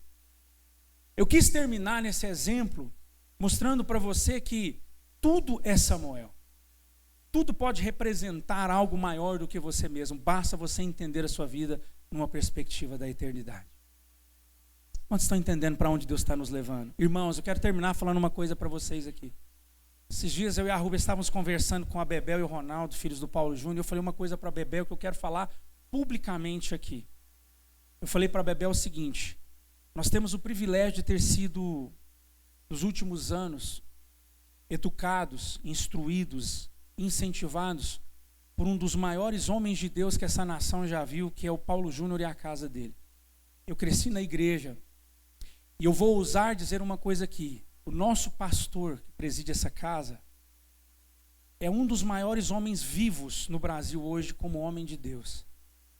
Eu quis terminar nesse exemplo mostrando para você que tudo é Samuel. Tudo pode representar algo maior do que você mesmo. Basta você entender a sua vida numa perspectiva da eternidade. Quantos estão entendendo para onde Deus está nos levando? Irmãos, eu quero terminar falando uma coisa para vocês aqui. Esses dias eu e a Rubens estávamos conversando com a Bebel e o Ronaldo, filhos do Paulo Júnior. Eu falei uma coisa para a Bebel que eu quero falar publicamente aqui. Eu falei para a Bebel o seguinte: nós temos o privilégio de ter sido, nos últimos anos, educados, instruídos, incentivados por um dos maiores homens de Deus que essa nação já viu, que é o Paulo Júnior e a casa dele. Eu cresci na igreja e eu vou ousar dizer uma coisa aqui. O nosso pastor que preside essa casa é um dos maiores homens vivos no Brasil hoje como homem de Deus.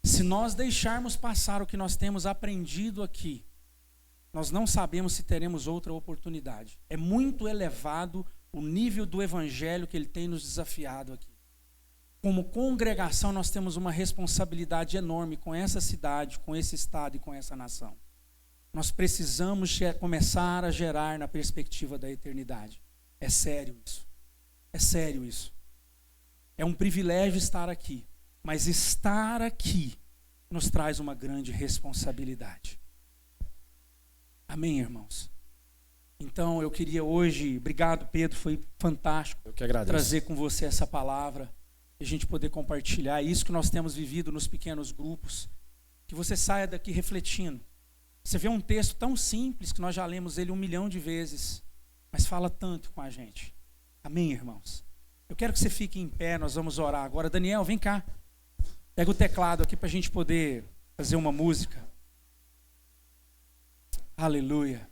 Se nós deixarmos passar o que nós temos aprendido aqui, nós não sabemos se teremos outra oportunidade. É muito elevado o nível do evangelho que ele tem nos desafiado aqui. Como congregação, nós temos uma responsabilidade enorme com essa cidade, com esse estado e com essa nação. Nós precisamos começar a gerar na perspectiva da eternidade. É sério isso. É sério isso. É um privilégio estar aqui, mas estar aqui nos traz uma grande responsabilidade. Amém, irmãos? Então eu queria hoje, obrigado Pedro, foi fantástico Eu que agradeço. trazer com você essa palavra, e a gente poder compartilhar isso que nós temos vivido nos pequenos grupos, que você saia daqui refletindo. Você vê um texto tão simples que nós já lemos ele 1 milhão de vezes, mas fala tanto com a gente. Amém, irmãos? Eu quero que você fique em pé, nós vamos orar agora. Daniel, vem cá. Pega o teclado aqui para a gente poder fazer uma música. Aleluia.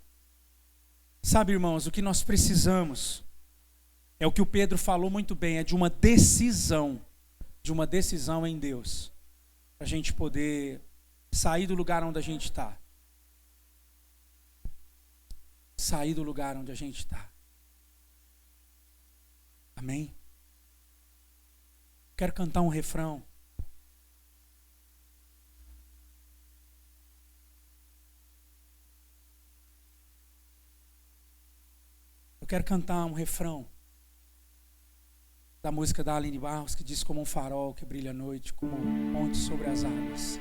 Sabe, irmãos, o que nós precisamos é o que o Pedro falou muito bem, é de uma decisão em Deus, para a gente poder sair do lugar onde a gente está. Sair do lugar onde a gente está. Amém? Quero cantar um refrão. Eu quero cantar um refrão da música da Aline Barros, que diz: como um farol que brilha à noite, como um ponte sobre as águas.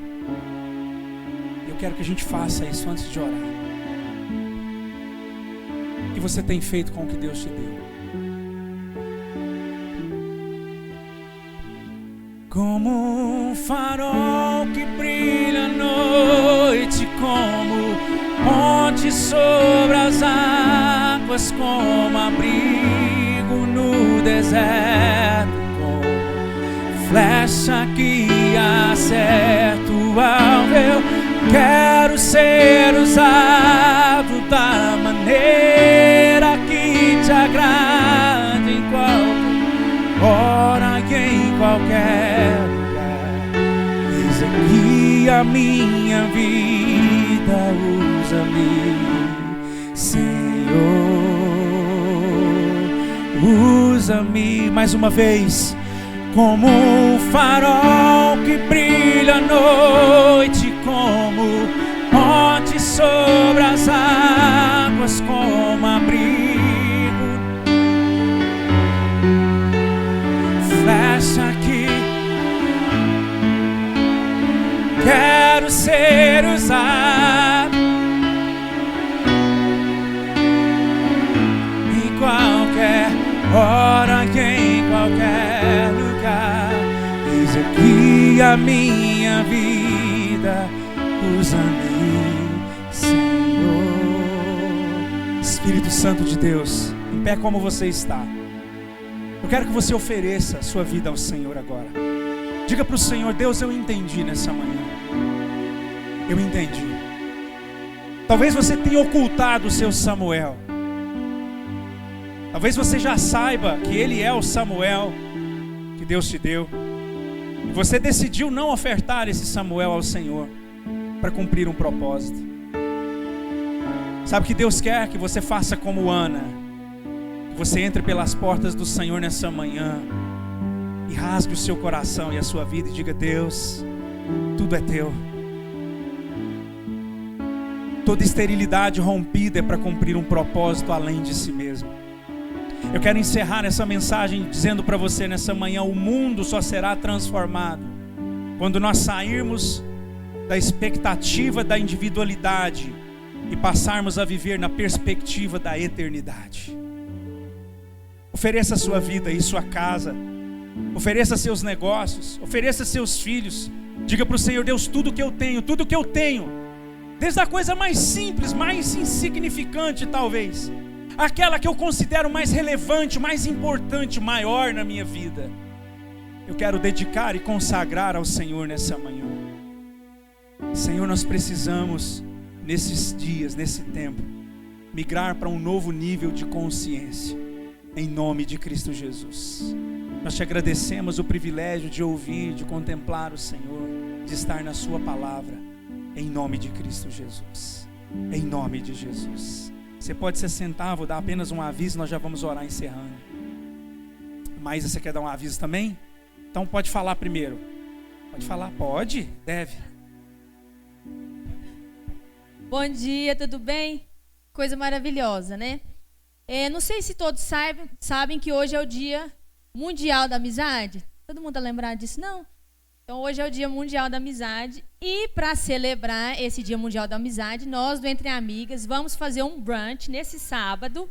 Eu quero que a gente faça isso antes de orar. O que você tem feito com o que Deus te deu? Como um farol que brilha à noite, como ponte sobre as águas, como abrigo no deserto, como flecha que acerta o alvo. Eu quero ser usado da maneira que te agrade, em qualquer hora e em qualquer lugar. Eis aqui a minha vida, usa-me, Senhor, usa-me. Mais uma vez. Como um farol que brilha à noite, como ponte sobre as águas, como abrigo, flecha que quero ser usado em qualquer hora e em qualquer lugar. Eis aqui a minha vida, usa-me, Senhor. Espírito Santo de Deus, em pé como você está, eu quero que você ofereça a sua vida ao Senhor agora. Diga para o Senhor: Deus, eu entendi nessa manhã. Eu entendi. Talvez você tenha ocultado o seu Samuel. Talvez você já saiba que ele é o Samuel que Deus te deu, e você decidiu não ofertar esse Samuel ao Senhor. para cumprir um propósito. Sabe que Deus quer que você faça como Ana, que você entre pelas portas do Senhor nessa manhã e rasgue o seu coração e a sua vida e diga: Deus, tudo é teu. Toda esterilidade rompida é para cumprir um propósito além de si mesmo. Eu quero encerrar essa mensagem dizendo para você nessa manhã: o mundo só será transformado quando nós sairmos da expectativa da individualidade e passarmos a viver na perspectiva da eternidade. Ofereça a sua vida e sua casa, ofereça seus negócios, ofereça seus filhos. Diga para o Senhor: Deus, tudo que eu tenho, desde a coisa mais simples, mais insignificante talvez, aquela que eu considero mais relevante, mais importante, maior na minha vida, eu quero dedicar e consagrar ao Senhor nessa manhã. Senhor, nós precisamos nesses dias, nesse tempo, migrar para um novo nível de consciência, em nome de Cristo Jesus. Nós te agradecemos o privilégio de ouvir, de contemplar o Senhor, de estar na sua palavra, em nome de Cristo Jesus, em nome de Jesus. Você pode se sentar, vou dar apenas um aviso, nós já vamos orar encerrando. Mas você quer dar um aviso também? Então pode falar primeiro. Pode falar? Pode? Deve. Bom dia, tudo bem? Coisa maravilhosa, né? Não sei se todos sabem que hoje é o Dia Mundial da Amizade. Todo mundo está lembrado disso? Não? Então hoje é o Dia Mundial da Amizade. E para celebrar esse Dia Mundial da Amizade, nós do Entre Amigas vamos fazer um brunch nesse sábado.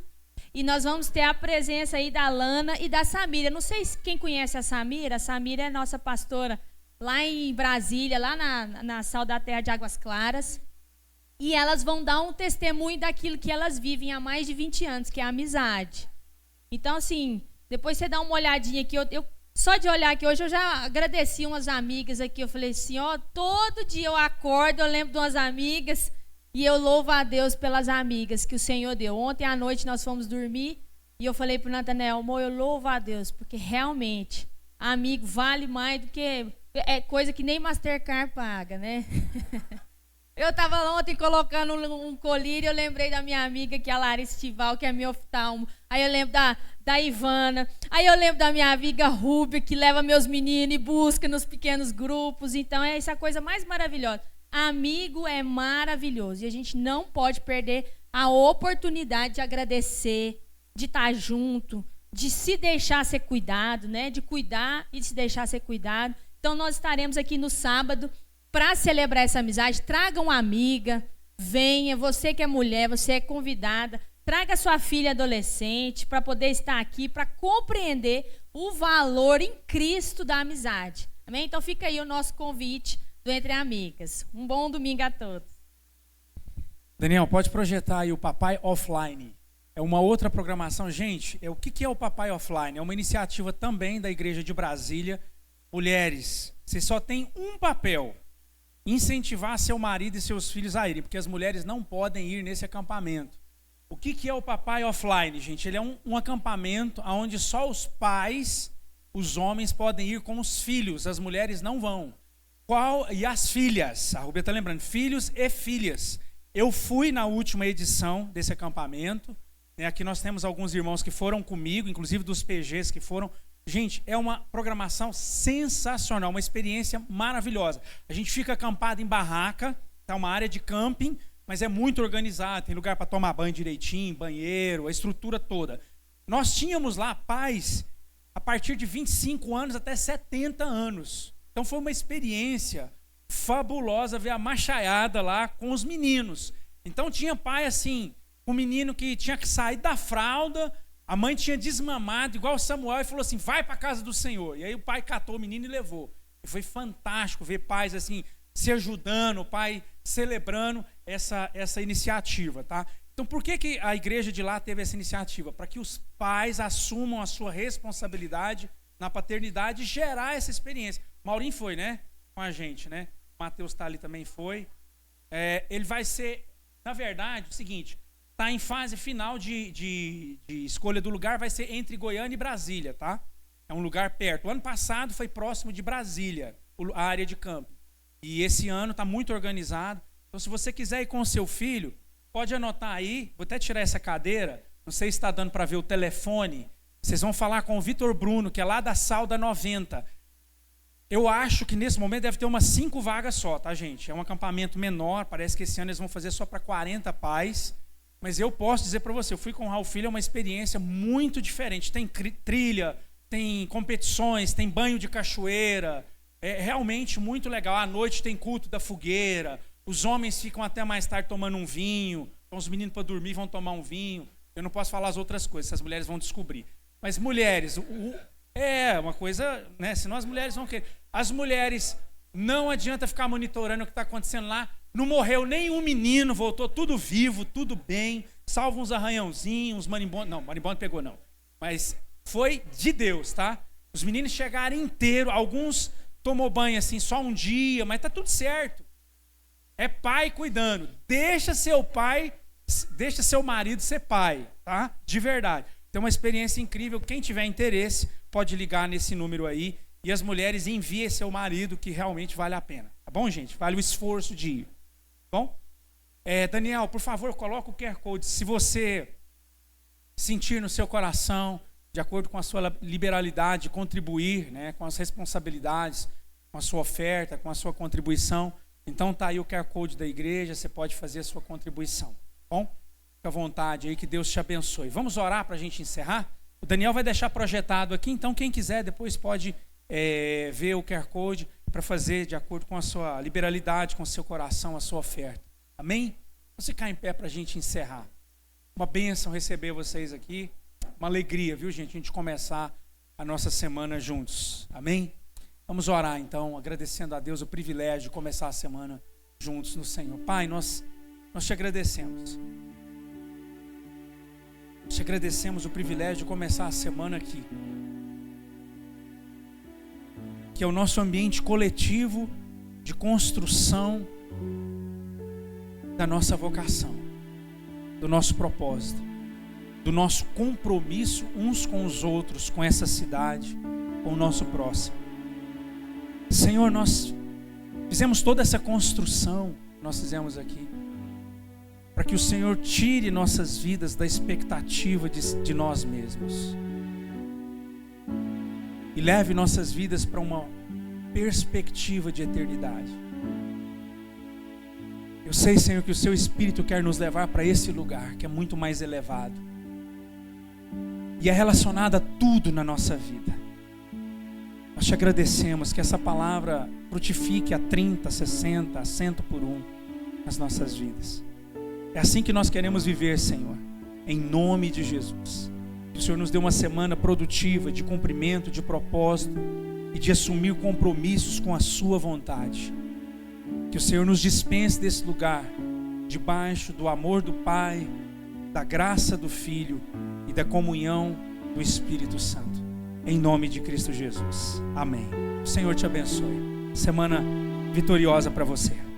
E nós vamos ter a presença aí da Lana e da Samira. Não sei quem conhece a Samira. A Samira é nossa pastora lá em Brasília, lá na Sal da Terra de Águas Claras. E elas vão dar um testemunho daquilo que elas vivem há mais de 20 anos, que é a amizade. Então, assim, depois você dá uma olhadinha aqui. Eu só de olhar aqui hoje, eu já agradeci umas amigas aqui. Eu falei assim, ó, todo dia eu acordo, eu lembro de umas amigas e eu louvo a Deus pelas amigas que o Senhor deu. Ontem à noite nós fomos dormir e eu falei para o Nathanael: amor, eu louvo a Deus, porque realmente amigo vale mais do que coisa que nem Mastercard paga, né? Eu estava ontem colocando um colírio, eu lembrei da minha amiga, que é a Larissa Tival, que é minha oftalmo. Aí eu lembro da Ivana. Aí eu lembro da minha amiga Rúbia, que leva meus meninos e busca nos pequenos grupos. Então é essa coisa mais maravilhosa. Amigo é maravilhoso. E a gente não pode perder a oportunidade de agradecer, de estar junto, de se deixar ser cuidado, né? De cuidar e de se deixar ser cuidado. Então nós estaremos aqui no sábado para celebrar essa amizade. Traga uma amiga, venha, você que é mulher, você é convidada, traga sua filha adolescente para poder estar aqui, para compreender o valor em Cristo da amizade. Amém? Então fica aí o nosso convite do Entre Amigas. Um bom domingo a todos. Daniel, pode projetar aí o Papai Offline. É uma outra programação. Gente, o que é o Papai Offline? É uma iniciativa também da Igreja de Brasília. Mulheres, vocês só têm um papel: incentivar seu marido e seus filhos a irem, porque as mulheres não podem ir nesse acampamento. O que é o Papai Offline, gente? Ele é um acampamento onde só os pais, os homens, podem ir com os filhos, as mulheres não vão. E as filhas, a Rubia está lembrando, filhos e filhas. Eu fui na última edição desse acampamento, né? Aqui nós temos alguns irmãos que foram comigo, inclusive dos PGs que foram. Gente, é uma programação sensacional, uma experiência maravilhosa. A gente fica acampado em barraca, tá uma área de camping, mas é muito organizado, tem lugar para tomar banho direitinho, banheiro, a estrutura toda. Nós tínhamos lá pais a partir de 25 anos até 70 anos. Então foi uma experiência fabulosa ver a machaiada lá com os meninos. Então tinha pai assim, um menino que tinha que sair da fralda. A mãe tinha desmamado, igual Samuel, e falou assim: vai para a casa do Senhor. E aí o pai catou o menino e levou. E foi fantástico ver pais assim, se ajudando, o pai celebrando essa iniciativa. Tá? Então por que a igreja de lá teve essa iniciativa? Para que os pais assumam a sua responsabilidade na paternidade e gerar essa experiência. Maurinho foi, né? Com a gente, né? O Matheus tá ali também foi. Ele vai ser, na verdade, o seguinte: está em fase final de escolha do lugar, vai ser entre Goiânia e Brasília, tá? É um lugar perto. O ano passado foi próximo de Brasília, a área de camping. E esse ano está muito organizado. Então, se você quiser ir com o seu filho, pode anotar aí. Vou até tirar essa cadeira. Não sei se está dando para ver o telefone. Vocês vão falar com o Vitor Bruno, que é lá da Salda 90. Eu acho que nesse momento deve ter umas 5 vagas só, tá, gente? É um acampamento menor. Parece que esse ano eles vão fazer só para 40 pais. Mas eu posso dizer para você, eu fui com o Raul Filho, é uma experiência muito diferente. Tem trilha, tem competições, tem banho de cachoeira. É realmente muito legal. À noite tem culto da fogueira. Os homens ficam até mais tarde tomando um vinho. Então os meninos para dormir vão tomar um vinho. Eu não posso falar as outras coisas, as mulheres vão descobrir. Mas mulheres, é uma coisa, né? Senão as mulheres vão querer. As mulheres, não adianta ficar monitorando o que está acontecendo lá. Não morreu nenhum menino, voltou tudo vivo, tudo bem, salvo uns arranhãozinhos, uns marimbondos. Não, marimbondo pegou não. Mas foi de Deus, tá? Os meninos chegaram inteiros, alguns tomou banho assim só um dia, mas tá tudo certo. É pai cuidando. Deixa seu marido ser pai, tá? De verdade. Tem uma experiência incrível. Quem tiver interesse pode ligar nesse número aí. E as mulheres enviem seu marido, que realmente vale a pena. Tá bom, gente? Vale o esforço de ir. Bom? Daniel, por favor, coloca o QR Code. Se você sentir no seu coração, de acordo com a sua liberalidade, contribuir, né, com as responsabilidades, com a sua oferta, com a sua contribuição, então tá aí o QR Code da igreja, você pode fazer a sua contribuição. Bom? Fica à vontade aí, que Deus te abençoe. Vamos orar para a gente encerrar? O Daniel vai deixar projetado aqui, então quem quiser depois pode ver o QR Code para fazer de acordo com a sua liberalidade, com o seu coração, a sua oferta. Amém? Vamos ficar em pé para a gente encerrar. Uma bênção receber vocês aqui. Uma alegria, viu, gente, a gente começar a nossa semana juntos. Amém? Vamos orar, então, agradecendo a Deus o privilégio de começar a semana juntos no Senhor. Pai, nós te agradecemos. Te agradecemos o privilégio de começar a semana aqui. Que é o nosso ambiente coletivo de construção da nossa vocação, do nosso propósito, do nosso compromisso uns com os outros, com essa cidade, com o nosso próximo. Senhor, nós fizemos toda essa construção, nós fizemos aqui, para que o Senhor tire nossas vidas da expectativa de nós mesmos e leve nossas vidas para uma perspectiva de eternidade. Eu sei, Senhor, que o Seu Espírito quer nos levar para esse lugar que é muito mais elevado e é relacionado a tudo na nossa vida. Nós te agradecemos que essa palavra frutifique a 30, 60, a 100 por 1 nas nossas vidas. É assim que nós queremos viver, Senhor, em nome de Jesus. Que o Senhor nos dê uma semana produtiva de cumprimento, de propósito e de assumir compromissos com a Sua vontade. Que o Senhor nos dispense desse lugar, debaixo do amor do Pai, da graça do Filho e da comunhão do Espírito Santo. Em nome de Cristo Jesus. Amém. O Senhor te abençoe. Semana vitoriosa para você.